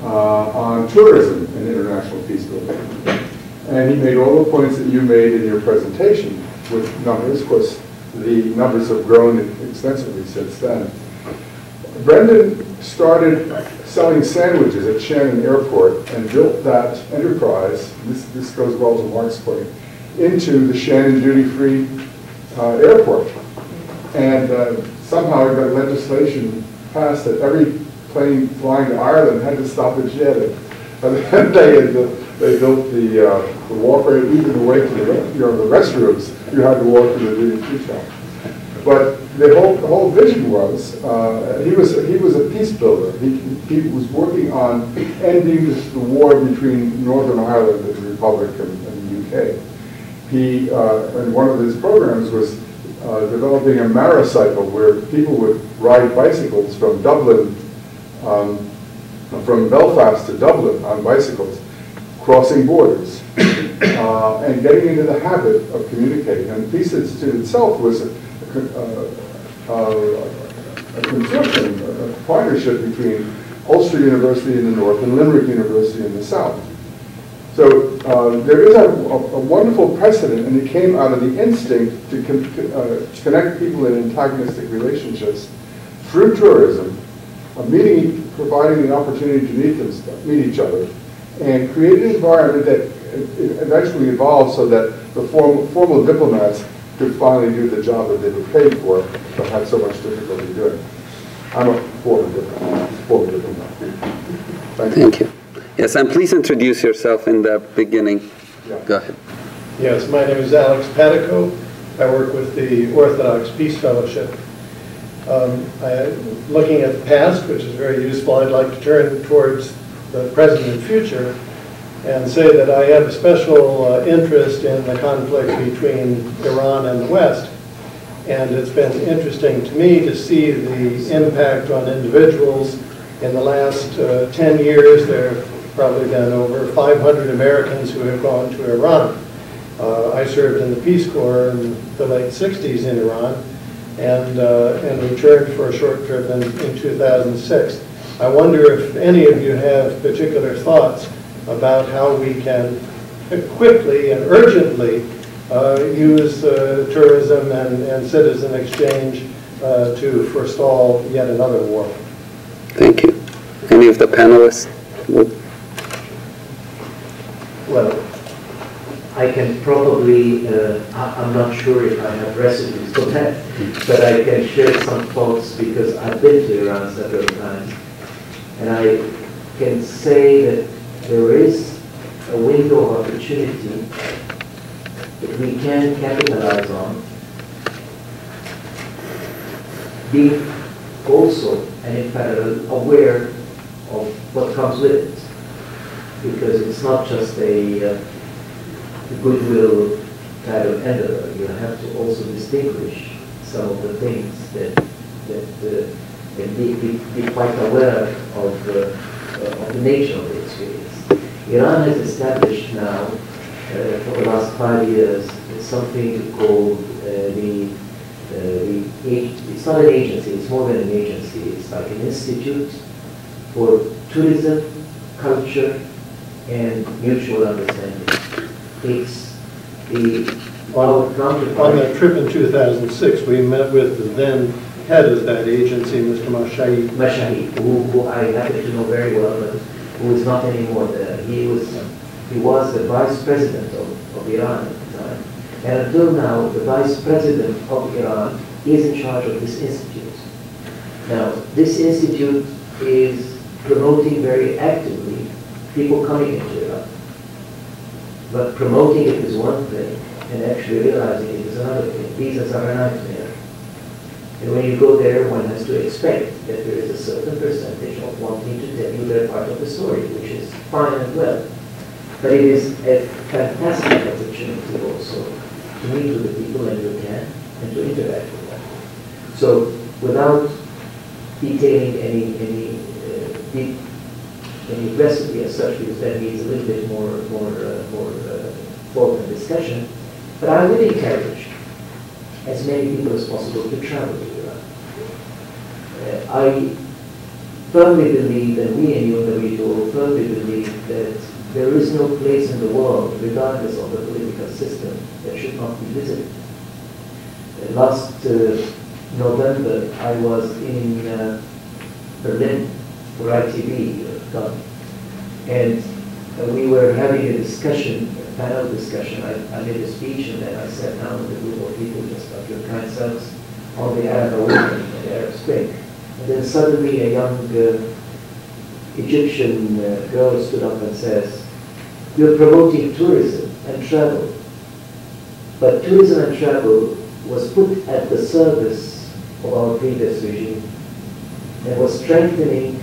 on tourism and international peace building. And he made all the points that you made in your presentation with numbers. Of course, the numbers have grown extensively since then. Brendan started selling sandwiches at Shannon Airport and built that enterprise, this goes well to Mark's point, into the Shannon duty-free airport. And somehow he got legislation passed that every plane flying to Ireland had to stop at Shannon. And they built the walkway even away to the restrooms. You had to walk to the duty-free shop. But the whole vision was he was a peace builder. He was working on ending the war between Northern Ireland and the Republic and the UK. He and one of his programs was developing a maracycle where people would ride bicycles from Dublin, from Belfast to Dublin on bicycles, crossing borders, and getting into the habit of communicating. And the Peace Institute itself was a consortium, a partnership between Ulster University in the north and Limerick University in the south. So there is a wonderful precedent, and it came out of the instinct to connect people in antagonistic relationships through tourism, providing the opportunity to meet each other, and create an environment that eventually evolved so that the formal diplomats could finally do the job that they were paid for, but had so much difficulty doing. I'm a former diplomat. Thank you. Yes, and please introduce yourself in the beginning. Yeah. Go ahead. Yes, my name is Alex Patico. I work with the Orthodox Peace Fellowship. Looking at the past, which is very useful, I'd like to turn towards the present and future and say that I have a special interest in the conflict between Iran and the West. And it's been interesting to me to see the impact on individuals. In the last 10 years, there have probably been over 500 Americans who have gone to Iran. I served in the Peace Corps in the late 60s in Iran and returned for a short trip in 2006. I wonder if any of you have particular thoughts about how we can quickly and urgently use tourism and citizen exchange to forestall yet another war. Thank you. Any of the panelists? Well, I can probably, I'm not sure if I have recipes for that, but I can share some thoughts because I've been to Iran several times. And I can say that there is a window of opportunity that we can capitalize on, being also and in parallel aware of what comes with it. Because it's not just a goodwill kind of endeavor. You have to also distinguish some of the things that be quite aware of the nature of the experience. Iran has established now, for the last 5 years, something called it's not an agency, it's more than an agency. It's like an institute for tourism, culture, and mutual understanding. It's On that trip in 2006, we met with the then head of that agency, Mr. Mashahi, who I happen to know very well, but who is not anymore there. He was the vice president of Iran at the time. And until now, the vice president of Iran is in charge of this institute. Now, this institute is promoting very actively people coming into Iran. But promoting it is one thing, and actually realizing it is another thing. Visas are a nightmare. And when you go there, one has to expect that there is a certain percentage of wanting to tell you their part of the story, which is fine and well. But it is a fantastic opportunity also to meet with the people when you can and to interact with them. So without detailing any recipe as such, because that needs a little bit more thought and discussion, but I would encourage as many people as possible to travel to Iran. I firmly believe, and we in UNWTO firmly believe, that there is no place in the world, regardless of the political system, that should not be visited. Last November, I was in Berlin for ITV, and we were having a discussion, a panel discussion. I made a speech, and then I sat down with a group of people, just like your kind selves, on the Arab Awakening and the Arab Spring. And then suddenly a young Egyptian girl stood up and says, "You're promoting tourism and travel." But tourism and travel was put at the service of our previous regime and was strengthening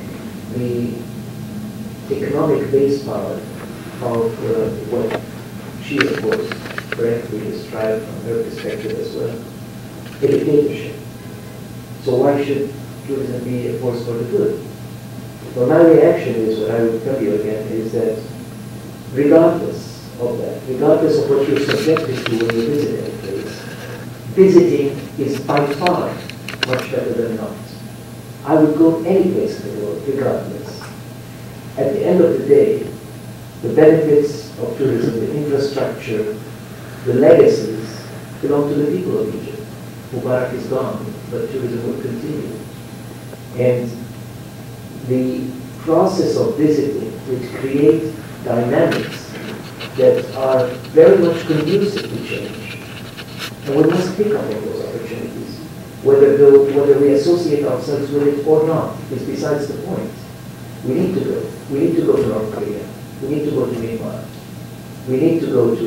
the economic base power of what she, of course, correctly described from her perspective as well, a dictatorship. So why should tourism be a force for the good? Well, my reaction is, what I would tell you again, is that regardless of that, regardless of what you're subjected to when you visit any place, visiting is by far much better than not. I would go any place in the world, regardless. At the end of the day, the benefits of tourism, the infrastructure, the legacies belong to the people of Egypt. Mubarak is gone, but tourism will continue. And the process of visiting would create dynamics that are very much conducive to change. And we must pick up on those opportunities. Whether we associate ourselves with it or not is besides the point. We need to go. We need to go to North Korea. We need to go to Myanmar. We need to go to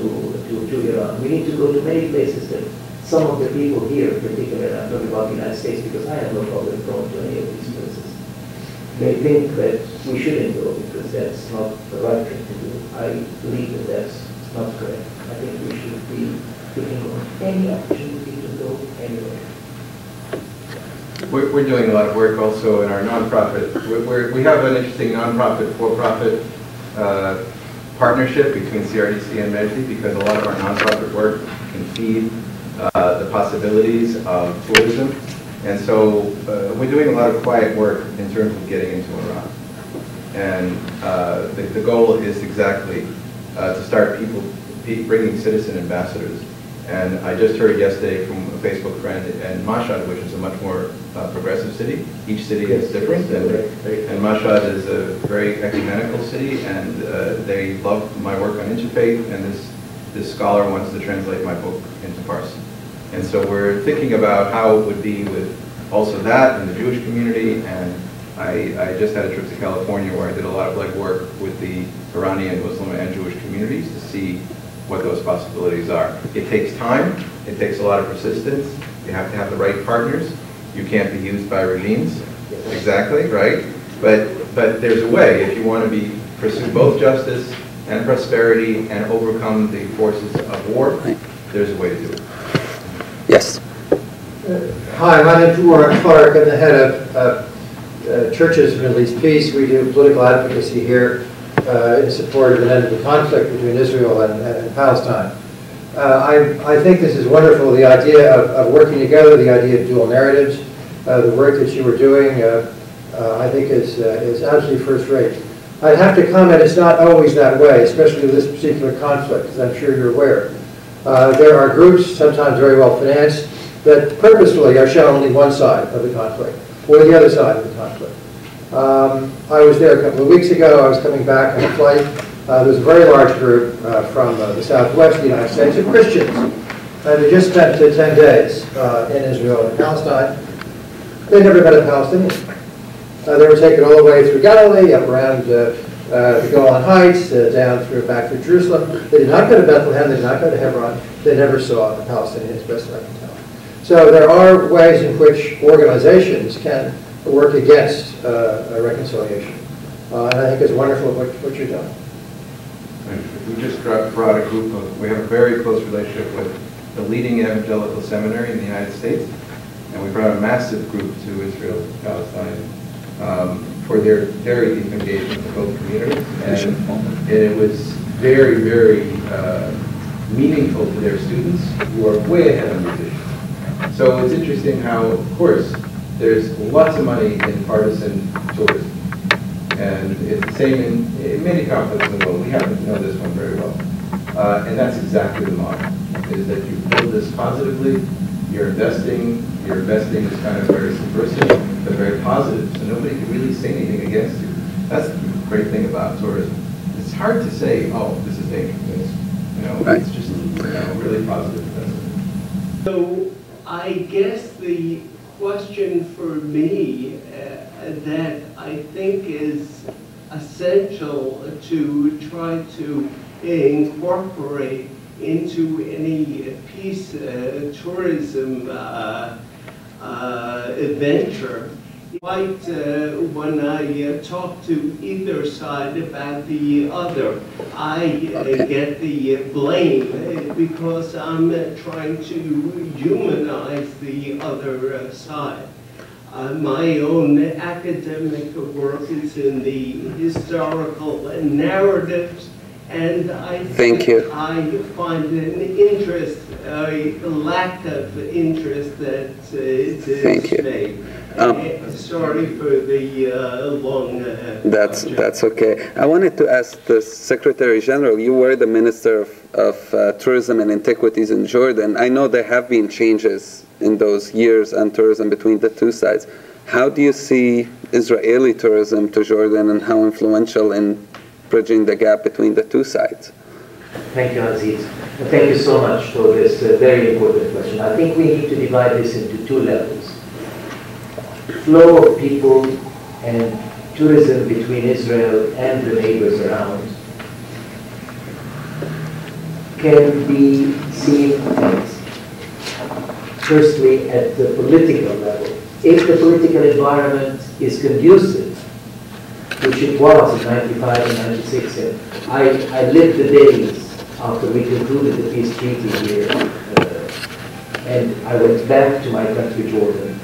Iran. We need to go to many places that some of the people here, particularly I'm talking about the United States because I have no problem going to any of these places, may think that we shouldn't go because that's not the right thing to do. I believe that that's not correct. I think we should be taking on any opportunity to go anywhere. We're doing a lot of work also in our nonprofit. We have an interesting nonprofit, for-profit partnership between CRDC and Mejdi because a lot of our nonprofit work can feed the possibilities of tourism. And so we're doing a lot of quiet work in terms of getting into Iran. And the goal is exactly to start bringing citizen ambassadors. And I just heard yesterday from a Facebook friend in Mashhad, which is a much more progressive city. Each city is different, and Mashhad is a very ecumenical city, and they love my work on interfaith, and this scholar wants to translate my book into Farsi. And so we're thinking about how it would be with also that in the Jewish community, and I just had a trip to California where I did a lot of legwork with the Iranian, Muslim, and Jewish communities to see what those possibilities are. It takes time, it takes a lot of persistence, you have to have the right partners, you can't be used by regimes, exactly, right? But there's a way, if you want to pursue both justice and prosperity and overcome the forces of war, there's a way to do it. Yes. Hi, my name is Warren Clark. I'm the head of Churches for Middle East Peace. We do political advocacy here in support of an end to the conflict between Israel and Palestine. I think this is wonderful, the idea of working together, the idea of dual narratives, the work that you were doing, I think is absolutely first rate. I'd have to comment it's not always that way, especially with this particular conflict, as I'm sure you're aware. There are groups, sometimes very well financed, that purposefully are shown only one side of the conflict, or the other side of the conflict. I was there a couple of weeks ago. I was coming back on a flight. There was a very large group from the southwest of the United States of Christians. And they just spent 10 days in Israel and Palestine. They never met a Palestinian. They were taken all the way through Galilee, up around the Golan Heights, back through Jerusalem. They did not go to Bethlehem. They did not go to Hebron. They never saw a Palestinian, as best I can tell. So there are ways in which organizations can work against a reconciliation. And I think it's wonderful what you're doing. We just brought a group of, we have a very close relationship with the leading evangelical seminary in the United States, and we brought a massive group to Israel, Palestine, for their very deep engagement with both communities. And it was very, very meaningful to their students who are way ahead of musicians. So it's interesting how, of course, there's lots of money in partisan tourism. And it's the same in many conflicts in the world. We happen to know this one very well. And that's exactly the model, is that you build this positively, you're investing is kind of very subversive, but very positive, so nobody can really say anything against you. That's the great thing about tourism. It's hard to say, oh, this is dangerous. It's just really positive investment. So I guess the question for me that I think is essential to try to incorporate into any peace tourism adventure. When I talk to either side about the other, I get the blame because I'm trying to humanize the other side. My own academic work is in the historical narratives, and I find an interest, a lack of interest that is displayed. Sorry for the long... That's okay. I wanted to ask the Secretary General, you were the Minister of Tourism and Antiquities in Jordan. I know there have been changes in those years on tourism between the two sides. How do you see Israeli tourism to Jordan and how influential in bridging the gap between the two sides? Thank you, Aziz. And thank you so much for this very important question. I think we need to divide this into two levels. Flow of people and tourism between Israel and the neighbors around can be seen as, firstly, at the political level. If the political environment is conducive, which it was in 95 and 96, and I lived the days after we concluded the peace treaty here, and I went back to my country, Jordan,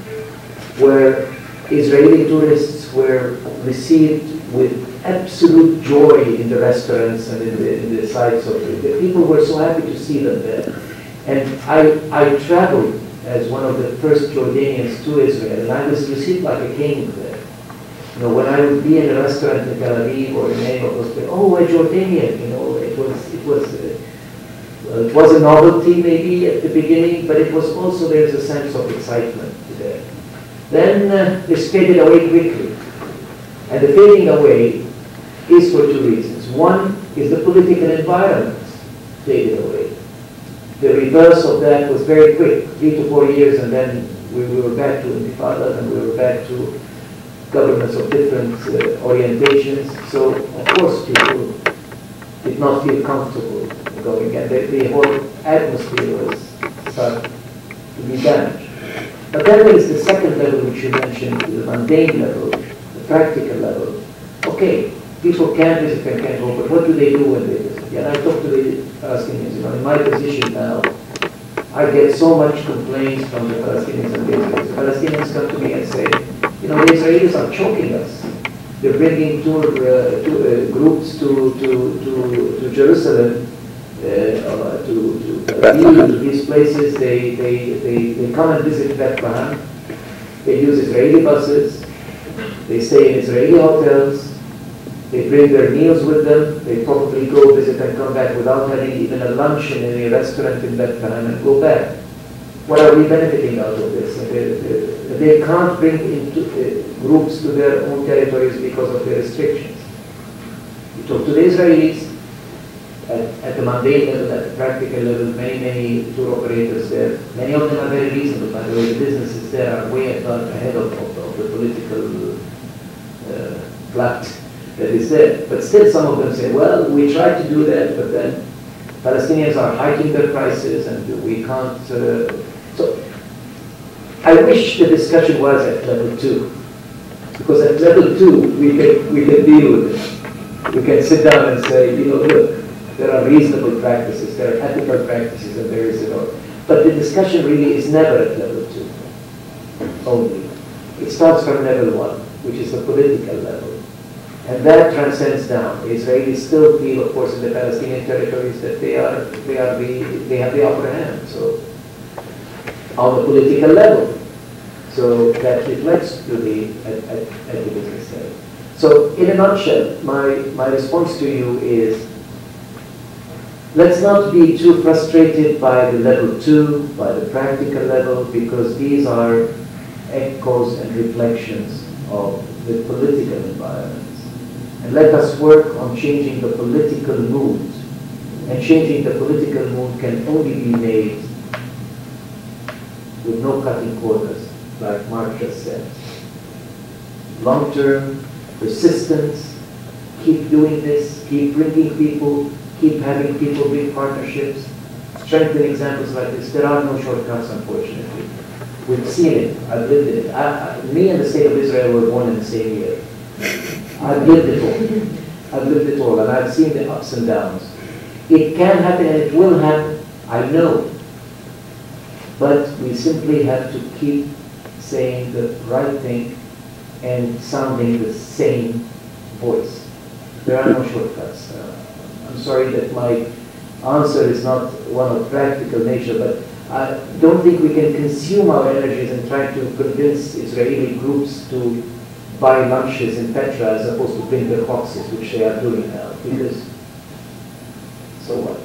where Israeli tourists were received with absolute joy in the restaurants and in the sites of the people were so happy to see them there. And I traveled as one of the first Jordanians to Israel, and I was received like a king there. You know, when I would be in a restaurant in Tel Aviv or in any of those places, oh, a Jordanian, you know, it was a novelty maybe at the beginning, but it was also, there's a sense of excitement there. Then it's faded away quickly. And the fading away is for two reasons. One is the political environment faded away. The reverse of that was very quick, 3 to 4 years, and then we were back to intifada, and we were back to governments of different orientations. So, of course, people did not feel comfortable going, and the whole atmosphere was started to be damaged. But then there is the second level, which you mentioned, the mundane level, the practical level. Okay, people can visit and can go, but what do they do when they visit? And I talk to the Palestinians, you know, in my position now, I get so much complaints from the Palestinians and the Israelis. The Palestinians come to me and say, you know, the Israelis are choking us. They're bringing tour groups to Jerusalem, to these places. They come and visit Bethlehem. They use Israeli buses. They stay in Israeli hotels. They bring their meals with them. They probably go visit and come back without having even a lunch in a restaurant in Bethlehem and go back. What are we benefiting out of this? They can't bring into, groups to their own territories because of the restrictions. You talk to the Israelis, at the mundane level, at the practical level, many tour operators there. Many of them are very reasonable, by the way. The businesses there are way ahead of the political plot that is there. But still some of them say, well, we tried to do that, but then Palestinians are hiking their prices and we can't. So I wish the discussion was at level 2. Because at level 2, we can deal with it. We can sit down and say, you know, look, there are reasonable practices, there are ethical practices, and there is, you know. But the discussion really is never at level 2 only. It starts from level 1, which is the political level. And that transcends down. The Israelis still feel, of course, in the Palestinian territories that they have the upper hand. So, on the political level, so that reflects to at the business level. So, in a nutshell, my response to you is, let's not be too frustrated by the level 2, by the practical level, because these are echoes and reflections of the political environment. And let us work on changing the political mood. And changing the political mood can only be made with no cutting corners, like Mark just said. Long-term, persistence, keep doing this, keep bringing people, keep having people bring partnerships, strengthen examples like this. There are no shortcuts, unfortunately. We've seen it, I've lived it. Me and the state of Israel were born in the same year. I've lived it all. I've lived it all, and I've seen the ups and downs. It can happen and it will happen, I know. But we simply have to keep saying the right thing and sounding the same voice. There are no shortcuts. I'm sorry that my answer is not one of practical nature, but don't think we can consume our energies in trying to convince Israeli groups to buy lunches in Petra as opposed to bring their boxes, which they are doing now. Because, so what?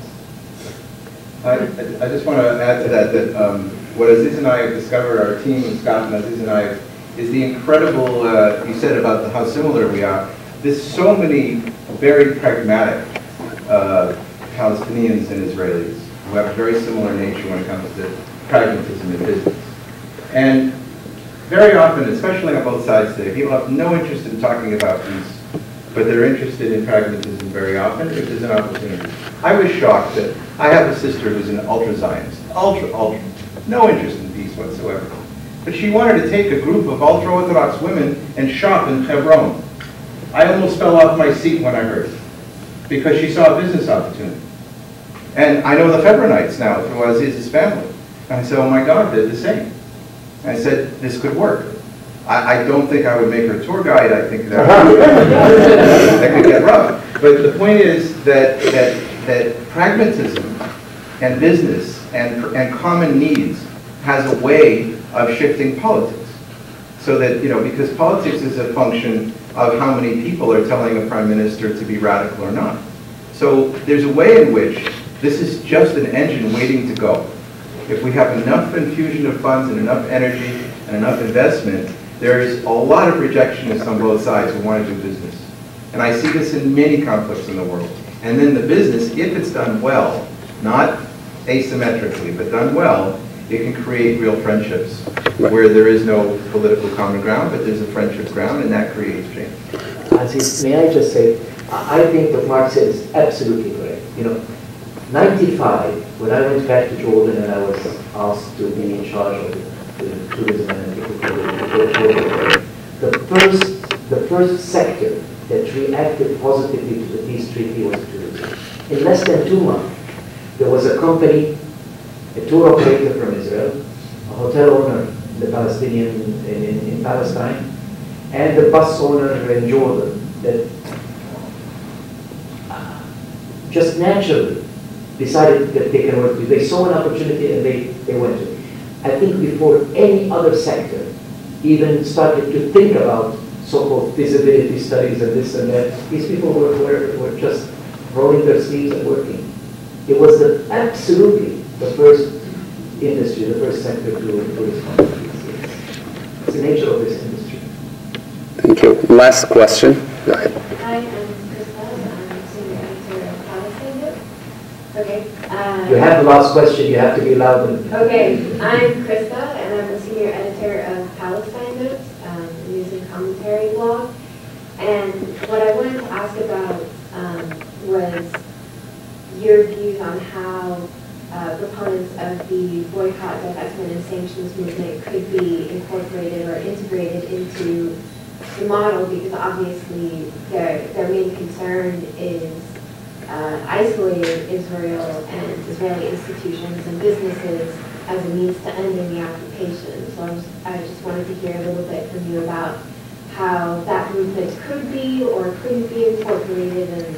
I just want to add to that what Aziz and I have discovered, our team, Scott and Aziz and I, is the incredible, you said about how similar we are. There's so many very pragmatic Palestinians and Israelis who have a very similar nature when it comes to pragmatism in business. And very often, especially on both sides today, people have no interest in talking about peace, but they're interested in pragmatism very often if there's an opportunity. I was shocked that I have a sister who's an ultra-Zionist, ultra, no interest in peace whatsoever. But she wanted to take a group of ultra-Orthodox women and shop in Hebron. I almost fell off my seat when I heard it, because she saw a business opportunity. And I know the Hebronites now through Aziz's family. And I said, oh my God, they're the same. And I said, this could work. I don't think I would make her tour guide. I think that, that could get rough. But the point is that pragmatism and business and common needs has a way of shifting politics. So that, because politics is a function of how many people are telling a prime minister to be radical or not. So there's a way in which this is just an engine waiting to go. If we have enough infusion of funds and enough energy and enough investment, there is a lot of rejectionists on both sides who want to do business. And I see this in many conflicts in the world. And then the business, if it's done well, not asymmetrically, but done well, it can create real friendships where there is no political common ground, but there's a friendship ground, and that creates change. Aziz, may I just say, I think what Mark said is absolutely correct. 95, when I went back to Jordan and I was asked to be in charge of the tourism and the first sector that reacted positively to the peace treaty was tourism. In less than 2 months, there was a company, a tour operator from Israel, a hotel owner, the Palestinian in Palestine, and the bus owner in Jordan that just naturally decided that they can work with. They saw an opportunity and they went to it. I think before any other sector even started to think about so-called feasibility studies and this and that, these people were just rolling their sleeves and working. It was absolutely the first industry, the first sector to respond to this. It's the nature of this industry. Thank you. Last question. Go ahead. Hi, I'm Krista. I'm senior editor of Palestine Notes. Okay. You have the last question. You have to be loud. Okay. I'm Krista, and I'm the senior editor of Palestine Notes, news and commentary blog. And what I wanted to ask about was your views on how proponents of the boycott, divestment, and sanctions movement could be incorporated or integrated into the model, because obviously their main concern is isolating Israel and Israeli institutions and businesses as a means to ending the occupation. So I just wanted to hear a little bit from you about how that movement could be or couldn't be incorporated in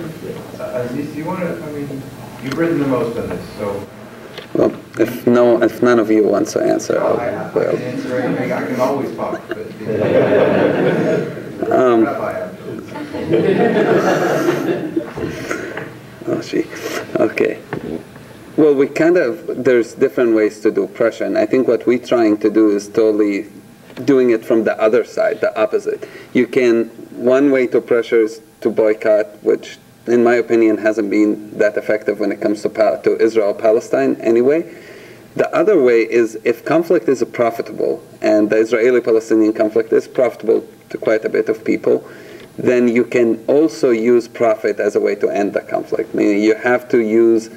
the field. Aziz, do you want to, you've written the most on this, so. Well, if none of you wants to answer, I can answer anything. I can always talk. But oh, gee. Okay. Well, there's different ways to do pressure, and I think what we're trying to do is totally doing it from the other side, the opposite. One way to pressure is to boycott, which in my opinion hasn't been that effective when it comes to Israel-Palestine anyway. The other way is if conflict is profitable, and the Israeli-Palestinian conflict is profitable to quite a bit of people, then you can also use profit as a way to end the conflict. Meaning you have to use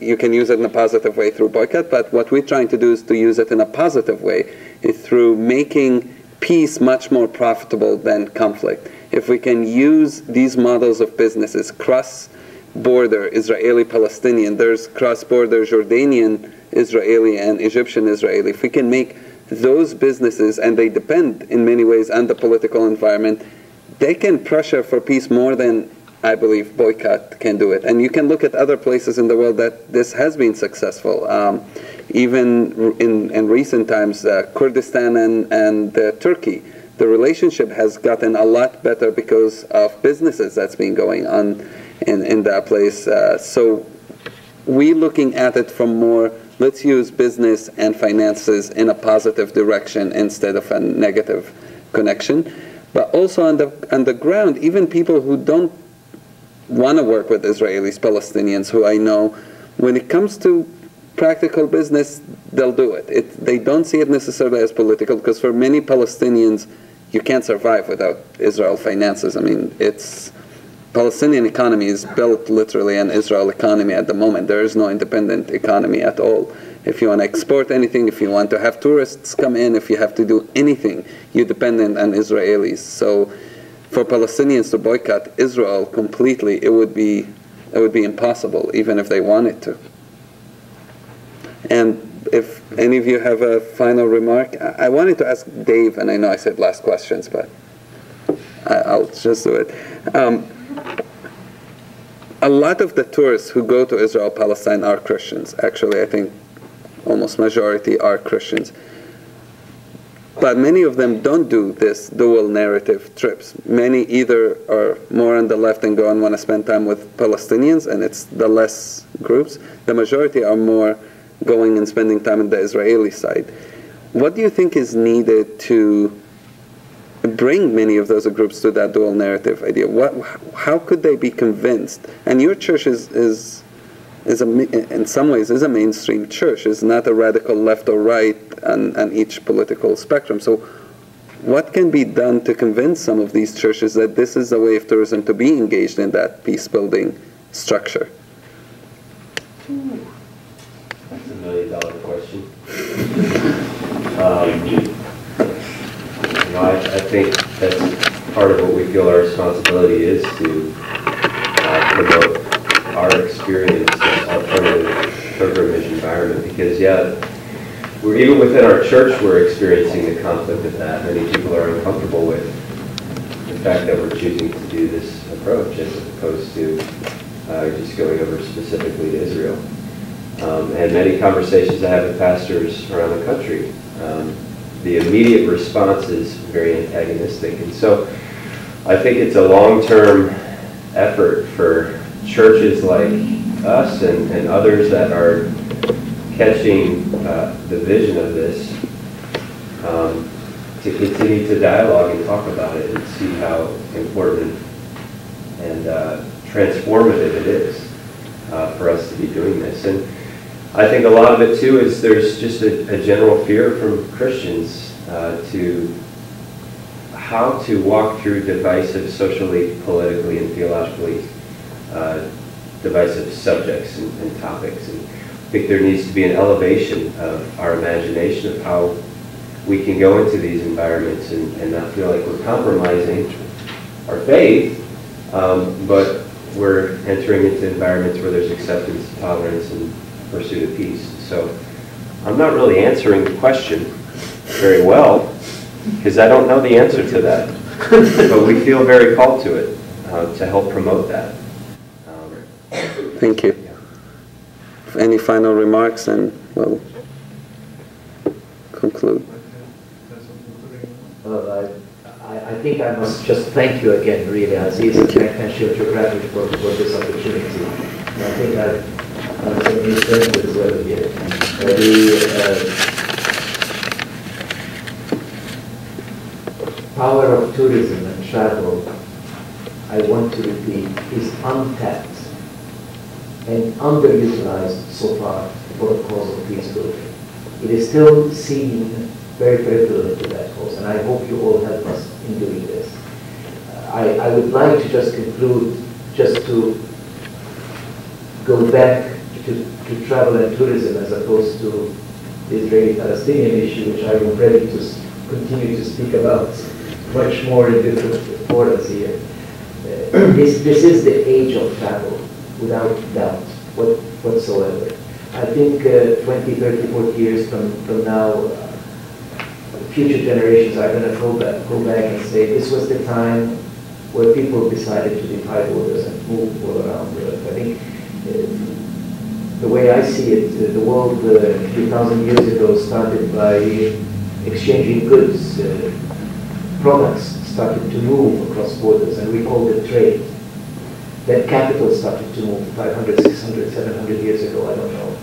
you can use it in a positive way through boycott, but what we're trying to do is to use it in a positive way through making peace much more profitable than conflict. If we can use these models of businesses, cross-border Israeli-Palestinian, there's cross-border Jordanian Israeli and Egyptian Israeli, if we can make those businesses, and they depend in many ways on the political environment, they can pressure for peace more than I believe boycott can do it. And you can look at other places in the world that this has been successful. Even in recent times, Kurdistan and Turkey, the relationship has gotten a lot better because of businesses that's been going on in that place. So we looking at it from more, let's use business and finances in a positive direction instead of a negative connection. But also on the ground, even people who don't want to work with Israelis, Palestinians, who I know, when it comes to practical business, they'll do it. They don't see it necessarily as political, because for many Palestinians, you can't survive without Israel finances. I mean, Palestinian economy is built literally on Israel economy at the moment. There is no independent economy at all. If you want to export anything, if you want to have tourists come in, if you have to do anything, you're dependent on Israelis. So for Palestinians to boycott Israel completely, it would be impossible, even if they wanted to. And if any of you have a final remark, I wanted to ask Dave, and I know I said last questions, but I'll just do it. A lot of the tourists who go to Israel, Palestine are Christians. Actually, I think almost majority are Christians. But many of them don't do this dual narrative trips. Many either are more on the left and go and want to spend time with Palestinians, and it's the less groups. The majority are more going and spending time on the Israeli side. What do you think is needed to bring many of those groups to that dual narrative idea? How could they be convinced? And your church is in some ways is a mainstream church. It's not a radical left or right on each political spectrum. So what can be done to convince some of these churches that this is a way of tourism to be engaged in that peace-building structure? That's $1 million question. I think that's part of what we feel our responsibility is, to promote our experience as alternative pilgrimage environment. Because we're even within our church, we're experiencing the conflict of that. Many people are uncomfortable with the fact that we're choosing to do this approach as opposed to just going over specifically to Israel. And many conversations I have with pastors around the country, the immediate response is very antagonistic. And so I think it's a long-term effort for churches like us and others that are catching the vision of this to continue to dialogue and talk about it and see how important and transformative it is for us to be doing this. And I think a lot of it too is there's just a general fear from Christians to how to walk through divisive, socially, politically, and theologically divisive subjects and topics. And I think there needs to be an elevation of our imagination of how we can go into these environments and not feel like we're compromising our faith, but we're entering into environments where there's acceptance, tolerance, and pursuit of peace. So I'm not really answering the question very well, because I don't know the answer to that. But we feel very called to it, to help promote that. Thank you. Any final remarks, and we'll conclude. Well, I think I must just thank you again, really, Aziz and National Geographic for this opportunity. And I think I've some new friends as well here. The power of tourism and travel, I want to repeat, is untapped and underutilized so far for the cause of peace building. It is still seen very peripheral to that cause, and I hope you all help us in doing this. I would like to just conclude, just to go back to travel and tourism as opposed to the Israeli-Palestinian issue, which I am ready to continue to speak about much more in different forums here. This is the age of travel, without doubt, whatsoever. I think 20, 30, 40 years from now, future generations are going to go back and say, this was the time where people decided to defy borders and move all around the earth. I think the way I see it, the world a few thousand years ago started by exchanging goods. Products started to move across borders, and we called it trade. Then capital started to move 500, 600, 700 years ago, I don't know.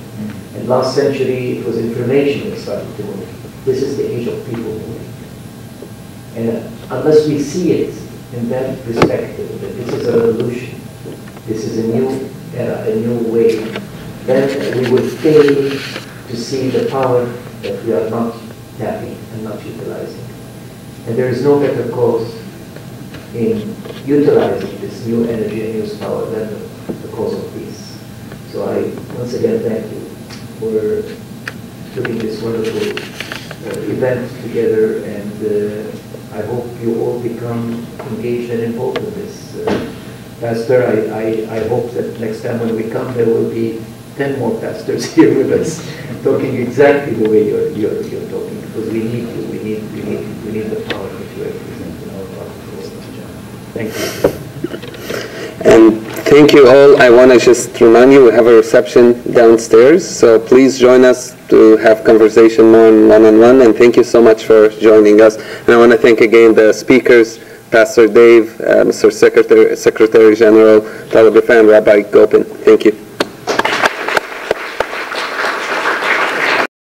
And last century, it was information that started to move. This is the age of people moving. And unless we see it in that perspective, that this is a revolution, this is a new era, a new way, then we will fail to see the power that we are not tapping and not utilizing. And there is no better cause in utilizing this new energy and new power than the cause of peace. So I once again thank you for putting this wonderful event together, and I hope you all become engaged and involved in this. Pastor, I hope that next time when we come there will be 10 more pastors here with us, talking exactly the way you're talking, because we need you. We need the power that you represent in our part of the world. Thank you. And thank you all. I want to just remind you, we have a reception downstairs, so please join us to have conversation more one-on-one, and thank you so much for joining us. And I want to thank again the speakers, Pastor Dave, Mr. Secretary General, Talib and Rabbi Gopin. Thank you.